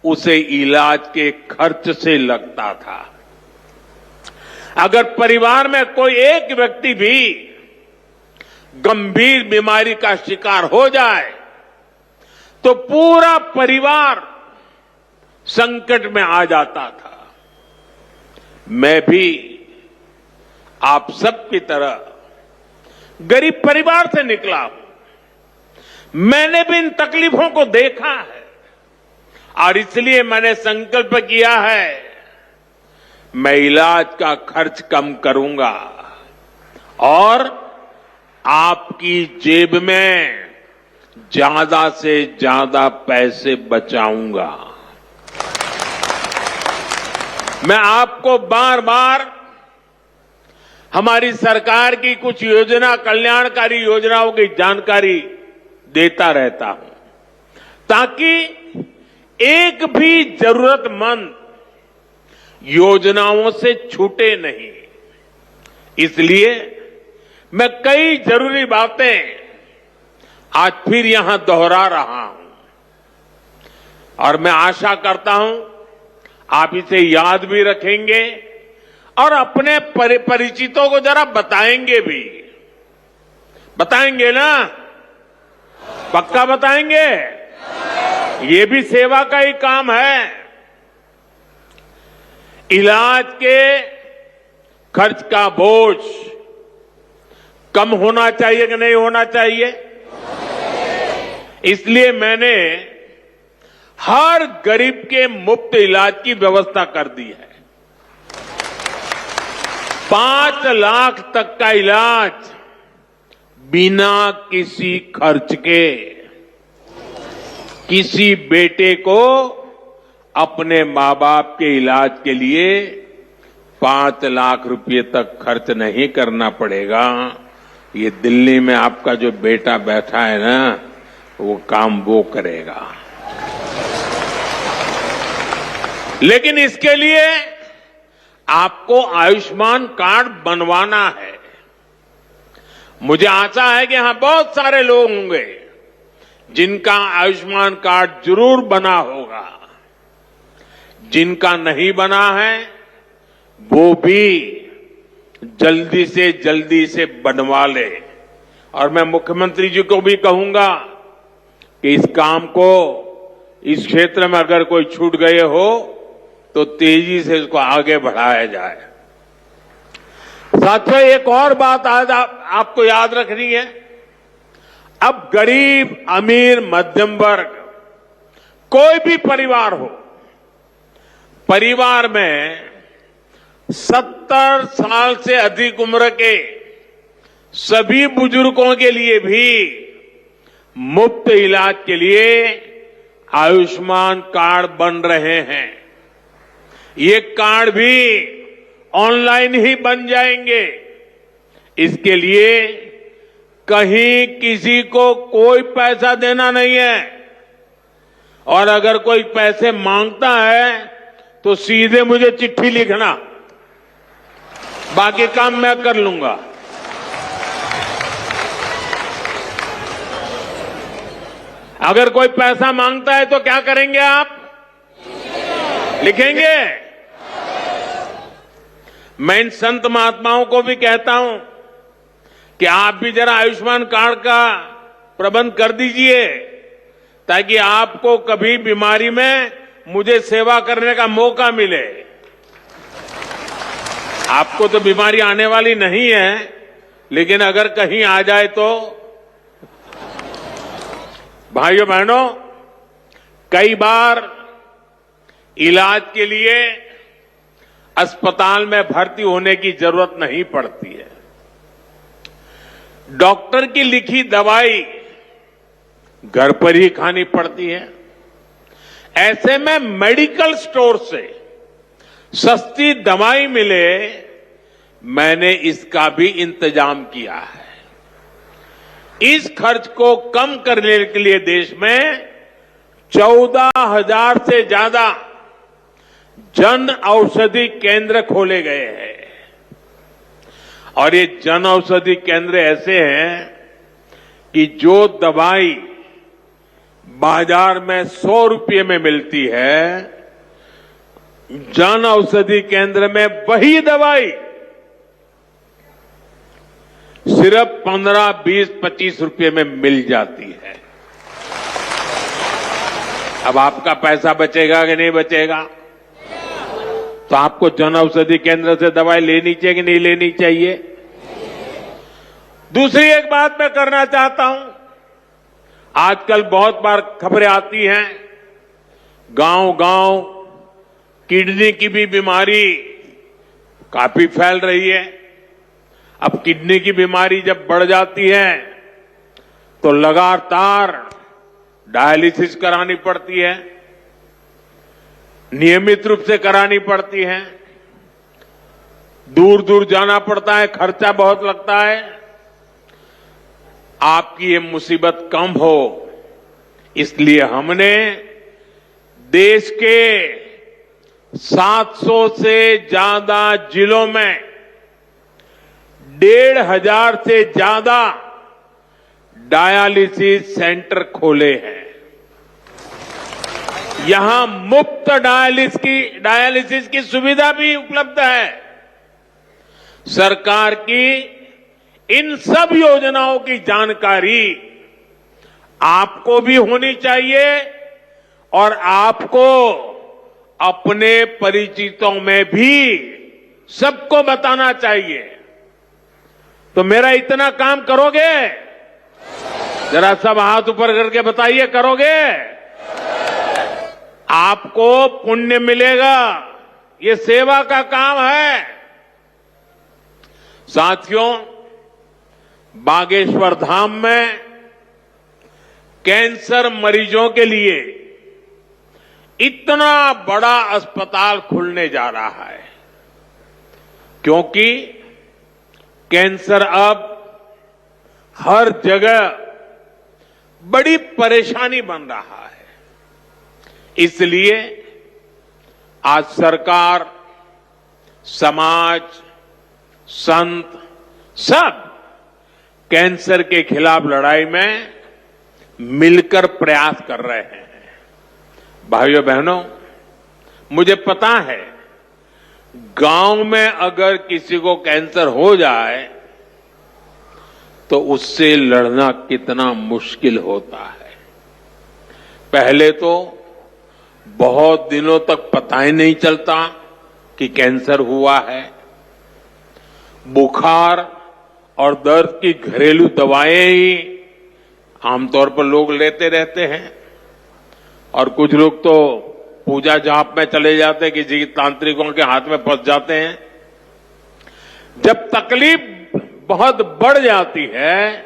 उसे इलाज के खर्च से लगता था। अगर परिवार में कोई एक व्यक्ति भी गंभीर बीमारी का शिकार हो जाए तो पूरा परिवार संकट में आ जाता था। मैं भी आप सबकी तरह गरीब परिवार से निकला हूं। मैंने भी इन तकलीफों को देखा है और इसलिए मैंने संकल्प किया है, मैं इलाज का खर्च कम करूंगा और आपकी जेब में ज्यादा से ज्यादा पैसे बचाऊंगा। मैं आपको बार बार हमारी सरकार की कुछ योजना, कल्याणकारी योजनाओं की जानकारी देता रहता हूं ताकि एक भी जरूरतमंद योजनाओं से छूटे नहीं। इसलिए मैं कई जरूरी बातें आज फिर यहां दोहरा रहा हूं और मैं आशा करता हूं आप इसे याद भी रखेंगे और अपने परिचितों को जरा बताएंगे भी। बताएंगे ना? पक्का बताएंगे? ये भी सेवा का ही काम है। इलाज के खर्च का बोझ कम होना चाहिए कि नहीं होना चाहिए? इसलिए मैंने हर गरीब के मुफ्त इलाज की व्यवस्था कर दी है। 5 लाख तक का इलाज बिना किसी खर्च के किसी बेटे को अपने मां बाप के इलाज के लिए 5 लाख रुपए तक खर्च नहीं करना पड़ेगा। ये दिल्ली में आपका जो बेटा बैठा है ना, वो काम वो करेगा। लेकिन इसके लिए आपको आयुष्मान कार्ड बनवाना है। मुझे आशा है कि यहां बहुत सारे लोग होंगे जिनका आयुष्मान कार्ड जरूर बना होगा। जिनका नहीं बना है वो भी जल्दी से बनवा ले। और मैं मुख्यमंत्री जी को भी कहूंगा कि इस काम को, इस क्षेत्र में अगर कोई छूट गए हो तो तेजी से इसको आगे बढ़ाया जाए। साथियों, एक और बात आज आपको याद रखनी है। अब गरीब, अमीर, मध्यम वर्ग, कोई भी परिवार हो, परिवार में 70 साल से अधिक उम्र के सभी बुजुर्गों के लिए भी मुफ्त इलाज के लिए आयुष्मान कार्ड बन रहे हैं। ये कार्ड भी ऑनलाइन ही बन जाएंगे। इसके लिए कहीं किसी को कोई पैसा देना नहीं है। और अगर कोई पैसे मांगता है तो सीधे मुझे चिट्ठी लिखना, बाकी काम मैं कर लूंगा। अगर कोई पैसा मांगता है तो क्या करेंगे आप? लिखेंगे? मैं इन संत महात्माओं को भी कहता हूं कि आप भी जरा आयुष्मान कार्ड का प्रबंध कर दीजिए, ताकि आपको कभी बीमारी में मुझे सेवा करने का मौका मिले। आपको तो बीमारी आने वाली नहीं है, लेकिन अगर कहीं आ जाए तो। भाइयों बहनों, कई बार इलाज के लिए अस्पताल में भर्ती होने की जरूरत नहीं पड़ती है। डॉक्टर की लिखी दवाई घर पर ही खानी पड़ती है। ऐसे में मेडिकल स्टोर से सस्ती दवाई मिले, मैंने इसका भी इंतजाम किया है। इस खर्च को कम करने के लिए देश में 14,000 से ज्यादा जन औषधि केंद्र खोले गए हैं। और ये जन औषधि केंद्र ऐसे हैं कि जो दवाई बाजार में 100 रुपये में मिलती है, जन औषधि केंद्र में वही दवाई सिर्फ 15, 20, 25 रुपये में मिल जाती है। अब आपका पैसा बचेगा कि नहीं बचेगा? तो आपको जन औषधि केंद्र से दवाई लेनी चाहिए कि नहीं लेनी चाहिए? दूसरी एक बात मैं करना चाहता हूं। आजकल बहुत बार खबरें आती हैं, गांव-गांव किडनी की भी बीमारी काफी फैल रही है। अब किडनी की बीमारी जब बढ़ जाती है तो लगातार डायलिसिस करानी पड़ती है, नियमित रूप से करानी पड़ती है, दूर दूर जाना पड़ता है, खर्चा बहुत लगता है। आपकी ये मुसीबत कम हो, इसलिए हमने देश के 700 से ज्यादा जिलों में 1,500 से ज्यादा डायलिसिस सेंटर खोले हैं। यहां मुफ्त डायलिसिस की सुविधा भी उपलब्ध है। सरकार की इन सब योजनाओं की जानकारी आपको भी होनी चाहिए और आपको अपने परिचितों में भी सबको बताना चाहिए। तो मेरा इतना काम करोगे? जरा सब हाथ ऊपर करके बताइए, करोगे? आपको पुण्य मिलेगा। ये सेवा का काम है। साथियों, बागेश्वर धाम में कैंसर मरीजों के लिए इतना बड़ा अस्पताल खुलने जा रहा है। क्योंकि कैंसर अब हर जगह बड़ी परेशानी बन रहा है। इसलिए आज सरकार, समाज, संत सब कैंसर के खिलाफ लड़ाई में मिलकर प्रयास कर रहे हैं। भाइयों बहनों, मुझे पता है गांव में अगर किसी को कैंसर हो जाए तो उससे लड़ना कितना मुश्किल होता है। पहले तो बहुत दिनों तक पता ही नहीं चलता कि कैंसर हुआ है। बुखार और दर्द की घरेलू दवाएं ही आमतौर पर लोग लेते रहते हैं और कुछ लोग तो पूजा जाप में चले जाते हैं, किसी तांत्रिकों के हाथ में फंस जाते हैं। जब तकलीफ बहुत बढ़ जाती है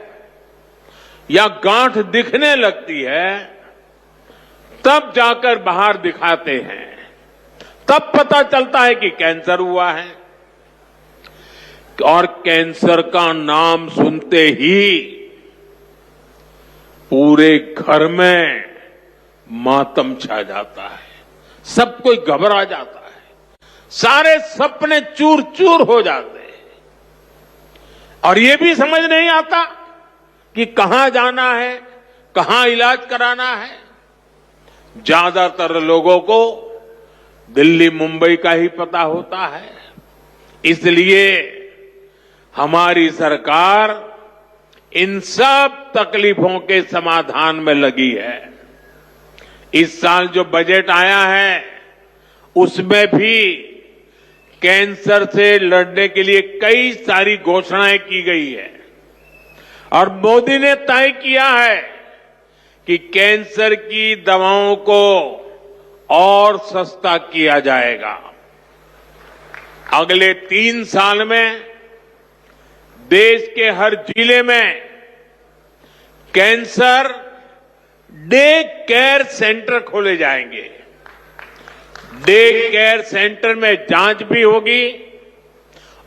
या गांठ दिखने लगती है तब जाकर बाहर दिखाते हैं, तब पता चलता है कि कैंसर हुआ है। और कैंसर का नाम सुनते ही पूरे घर में मातम छा जाता है, सब कोई घबरा जाता है, सारे सपने चूर चूर हो जाते हैं और ये भी समझ नहीं आता कि कहां जाना है, कहां इलाज कराना है। ज्यादातर लोगों को दिल्ली मुंबई का ही पता होता है। इसलिए हमारी सरकार इन सब तकलीफों के समाधान में लगी है। इस साल जो बजट आया है उसमें भी कैंसर से लड़ने के लिए कई सारी घोषणाएं की गई है और मोदी ने तय किया है कि कैंसर की दवाओं को और सस्ता किया जाएगा। अगले 3 साल में देश के हर जिले में कैंसर डे केयर सेंटर खोले जाएंगे। डे केयर सेंटर में जांच भी होगी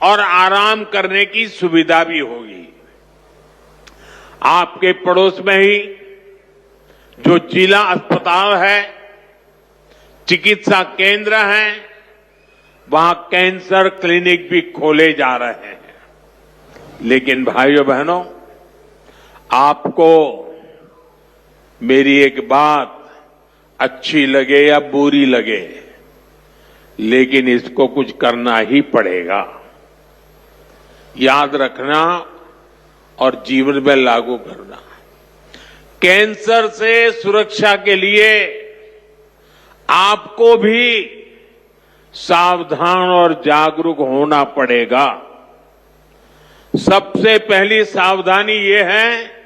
और आराम करने की सुविधा भी होगी। आपके पड़ोस में ही जो जिला अस्पताल है, चिकित्सा केंद्र हैं, वहां कैंसर क्लिनिक भी खोले जा रहे हैं। लेकिन भाइयों बहनों, आपको मेरी एक बात अच्छी लगे या बुरी लगे, लेकिन इसको कुछ करना ही पड़ेगा। याद रखना और जीवन में लागू करना। कैंसर से सुरक्षा के लिए आपको भी सावधान और जागरूक होना पड़ेगा। सबसे पहली सावधानी ये है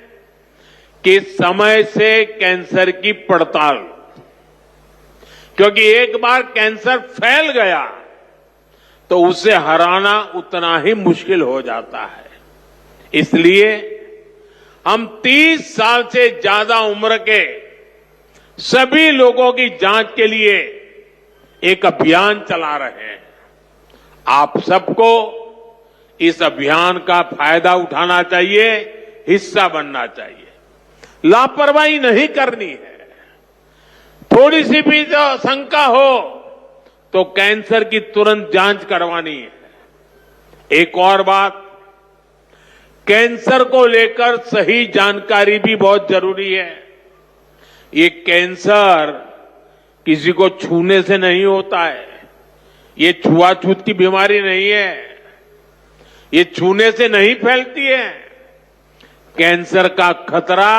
कि समय से कैंसर की पड़ताल, क्योंकि एक बार कैंसर फैल गया तो उसे हराना उतना ही मुश्किल हो जाता है। इसलिए हम 30 साल से ज्यादा उम्र के सभी लोगों की जांच के लिए एक अभियान चला रहे हैं। आप सबको इस अभियान का फायदा उठाना चाहिए, हिस्सा बनना चाहिए। लापरवाही नहीं करनी है। थोड़ी सी भी जो शंका हो तो कैंसर की तुरंत जांच करवानी है। एक और बात, कैंसर को लेकर सही जानकारी भी बहुत जरूरी है। ये कैंसर किसी को छूने से नहीं होता है। ये छुआछूत की बीमारी नहीं है। ये छूने से नहीं फैलती है। कैंसर का खतरा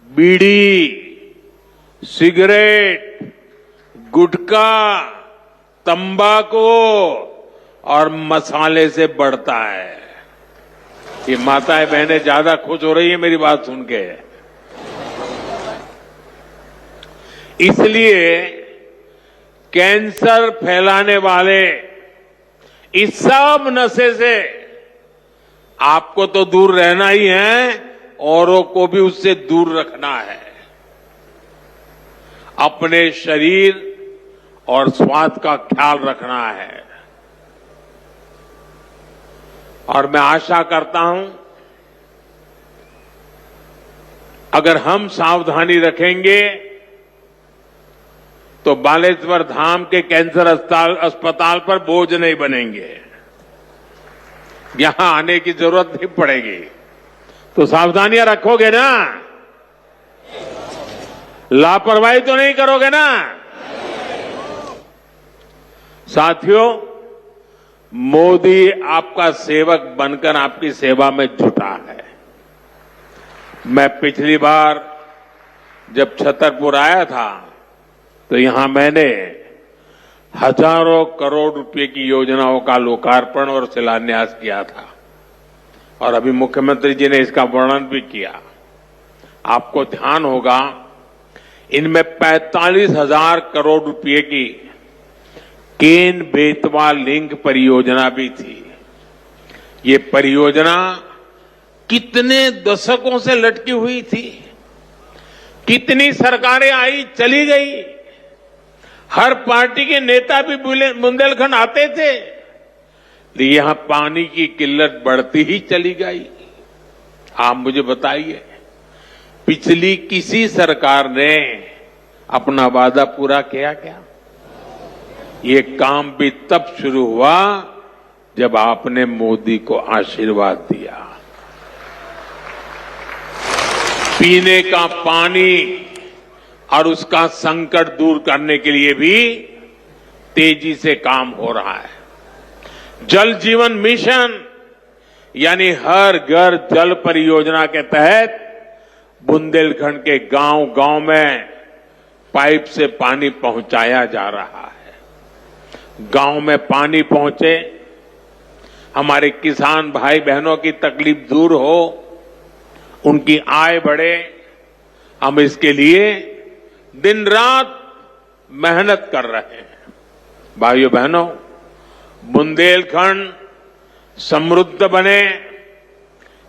बीड़ी, सिगरेट, गुटखा, तंबाकू और मसाले से बढ़ता है। ये माताएं बहनें ज्यादा खुश हो रही है मेरी बात सुन के। इसलिए कैंसर फैलाने वाले इस सब नशे से आपको तो दूर रहना ही है, औरों को भी उससे दूर रखना है। अपने शरीर और स्वास्थ्य का ख्याल रखना है। और मैं आशा करता हूं अगर हम सावधानी रखेंगे तो बालेश्वर धाम के कैंसर अस्पताल पर बोझ नहीं बनेंगे, यहां आने की जरूरत नहीं पड़ेगी। तो सावधानियां रखोगे ना, लापरवाही तो नहीं करोगे ना। साथियों, मोदी आपका सेवक बनकर आपकी सेवा में जुटा है। मैं पिछली बार जब छतरपुर आया था तो यहां मैंने हजारों करोड़ रुपए की योजनाओं का लोकार्पण और शिलान्यास किया था और अभी मुख्यमंत्री जी ने इसका वर्णन भी किया। आपको ध्यान होगा इनमें 45,000 करोड़ रुपए की केन बेतवा लिंक परियोजना भी थी। ये परियोजना कितने दशकों से लटकी हुई थी, कितनी सरकारें आई चली गई, हर पार्टी के नेता भी बुंदेलखंड आते थे, लेकिन यहां पानी की किल्लत बढ़ती ही चली गई। आप मुझे बताइए, पिछली किसी सरकार ने अपना वादा पूरा किया क्या? ये काम भी तब शुरू हुआ जब आपने मोदी को आशीर्वाद दिया। पीने का पानी और उसका संकट दूर करने के लिए भी तेजी से काम हो रहा है। जल जीवन मिशन यानी हर घर जल परियोजना के तहत बुंदेलखंड के गांव-गांव में पाइप से पानी पहुंचाया जा रहा है। गांव में पानी पहुंचे, हमारे किसान भाई बहनों की तकलीफ दूर हो, उनकी आय बढ़े, हम इसके लिए दिन रात मेहनत कर रहे हैं। भाइयों बहनों, बुंदेलखंड समृद्ध बने,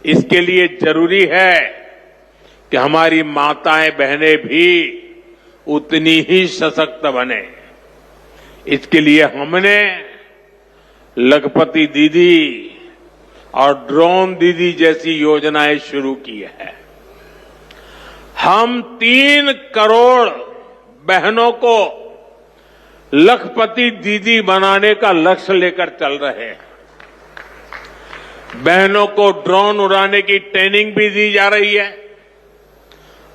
इसके लिए जरूरी है कि हमारी माताएं बहनें भी उतनी ही सशक्त बने। इसके लिए हमने लखपति दीदी और ड्रोन दीदी जैसी योजनाएं शुरू की है। हम 3 करोड़ बहनों को लखपति दीदी बनाने का लक्ष्य लेकर चल रहे हैं। बहनों को ड्रोन उड़ाने की ट्रेनिंग भी दी जा रही है।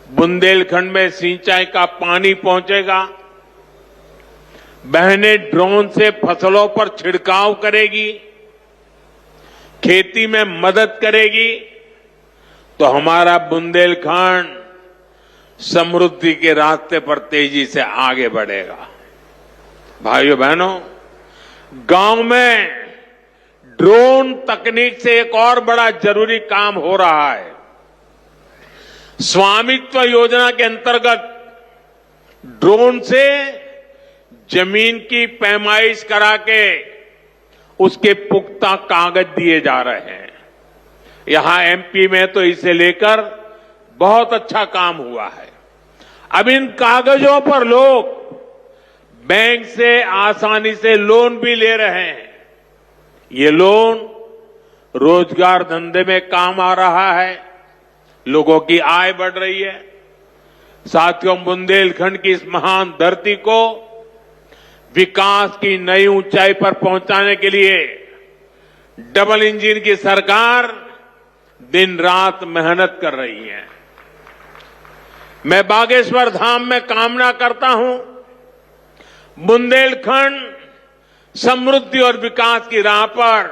बुंदेलखंड में सिंचाई का पानी पहुंचेगा, बहनें ड्रोन से फसलों पर छिड़काव करेगी, खेती में मदद करेगी, तो हमारा बुंदेलखंड समृद्धि के रास्ते पर तेजी से आगे बढ़ेगा। भाइयों बहनों, गांव में ड्रोन तकनीक से एक और बड़ा जरूरी काम हो रहा है। स्वामित्व योजना के अंतर्गत ड्रोन से जमीन की पैमाइश करा के उसके पुख्ता कागज दिए जा रहे हैं। यहां एमपी में तो इसे लेकर बहुत अच्छा काम हुआ है। अब इन कागजों पर लोग बैंक से आसानी से लोन भी ले रहे हैं। ये लोन रोजगार धंधे में काम आ रहा है, लोगों की आय बढ़ रही है। साथियों, बुंदेलखंड की इस महान धरती को विकास की नई ऊंचाई पर पहुंचाने के लिए डबल इंजन की सरकार दिन रात मेहनत कर रही है। मैं बागेश्वर धाम में कामना करता हूं बुंदेलखंड समृद्धि और विकास की राह पर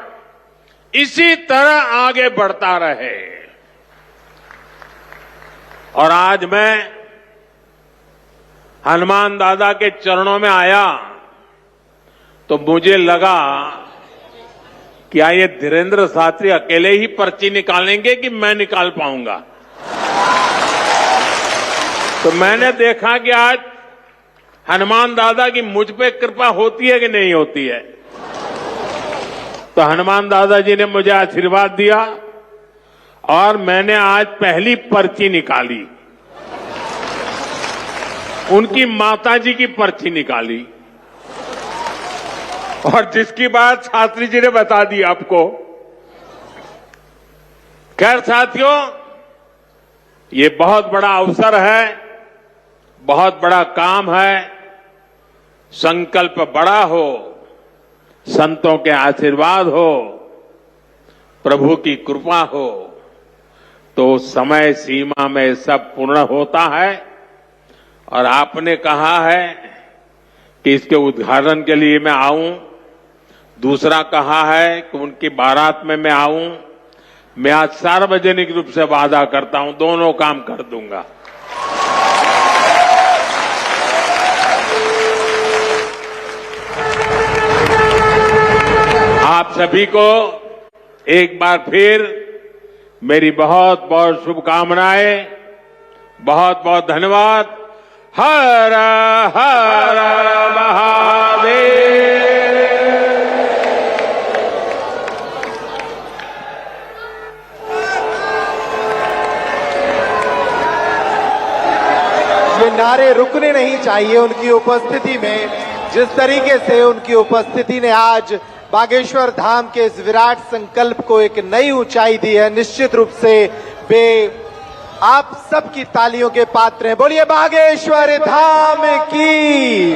इसी तरह आगे बढ़ता रहे। और आज मैं हनुमान दादा के चरणों में आया तो मुझे लगा कि ये धीरेन्द्र शास्त्री अकेले ही पर्ची निकालेंगे कि मैं निकाल पाऊंगा। तो मैंने देखा कि आज हनुमान दादा की मुझ पे कृपा होती है कि नहीं होती है। तो हनुमान दादा जी ने मुझे आशीर्वाद दिया और मैंने आज पहली पर्ची निकाली, उनकी माताजी की पर्ची निकाली। और जिसकी बात शास्त्री जी ने बता दी आपको, खैर साथियों, ये बहुत बड़ा अवसर है, बहुत बड़ा काम है। संकल्प बड़ा हो, संतों के आशीर्वाद हो, प्रभु की कृपा हो, तो समय सीमा में सब पूर्ण होता है। और आपने कहा है कि इसके उद्घाटन के लिए मैं आऊं, दूसरा कहा है कि उनकी बारात में मैं आऊं। मैं आज सार्वजनिक रूप से वादा करता हूं, दोनों काम कर दूंगा। आप सभी को एक बार फिर मेरी बहुत बहुत शुभकामनाएं, बहुत बहुत धन्यवाद। हर हर महादेव। ये नारे रुकने नहीं चाहिए उनकी उपस्थिति में। जिस तरीके से उनकी उपस्थिति ने आज बागेश्वर धाम के इस विराट संकल्प को एक नई ऊंचाई दी है, निश्चित रूप से वे आप सबकी तालियों के पात्र हैं। बोलिए बागेश्वर धाम की,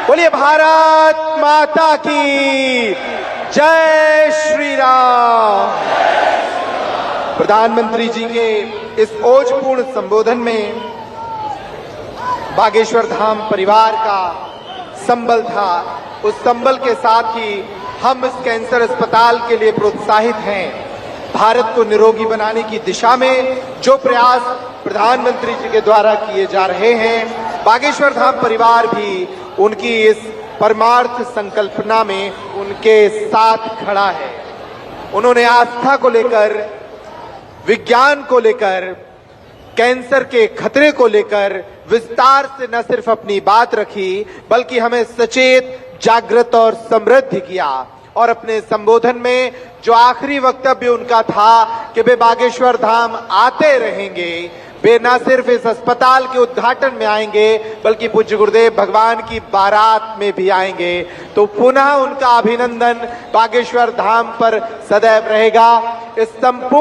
बोलिए भारत माता की जय श्री राम। प्रधानमंत्री जी के इस ओजपूर्ण संबोधन में बागेश्वर धाम परिवार का संबल था। उस संबल के साथ ही हम इस कैंसर अस्पताल के लिए प्रोत्साहित हैं। भारत को निरोगी बनाने की दिशा में जो प्रयास प्रधानमंत्री जी के द्वारा किए जा रहे हैं, बागेश्वर धाम परिवार भी उनकी इस परमार्थ संकल्पना में उनके साथ खड़ा है। उन्होंने आस्था को लेकर, विज्ञान को लेकर, कैंसर के खतरे को लेकर विस्तार से न सिर्फ अपनी बात रखी, बल्कि हमें सचेत, जागृत और समृद्ध किया। और अपने संबोधन में जो आखिरी वक्तव्य उनका था कि वे बागेश्वर धाम आते रहेंगे, वे न सिर्फ इस अस्पताल के उद्घाटन में आएंगे, बल्कि पूज्य गुरुदेव भगवान की बारात में भी आएंगे। तो पुनः उनका अभिनंदन बागेश्वर धाम पर सदैव रहेगा। इस संपूर्ण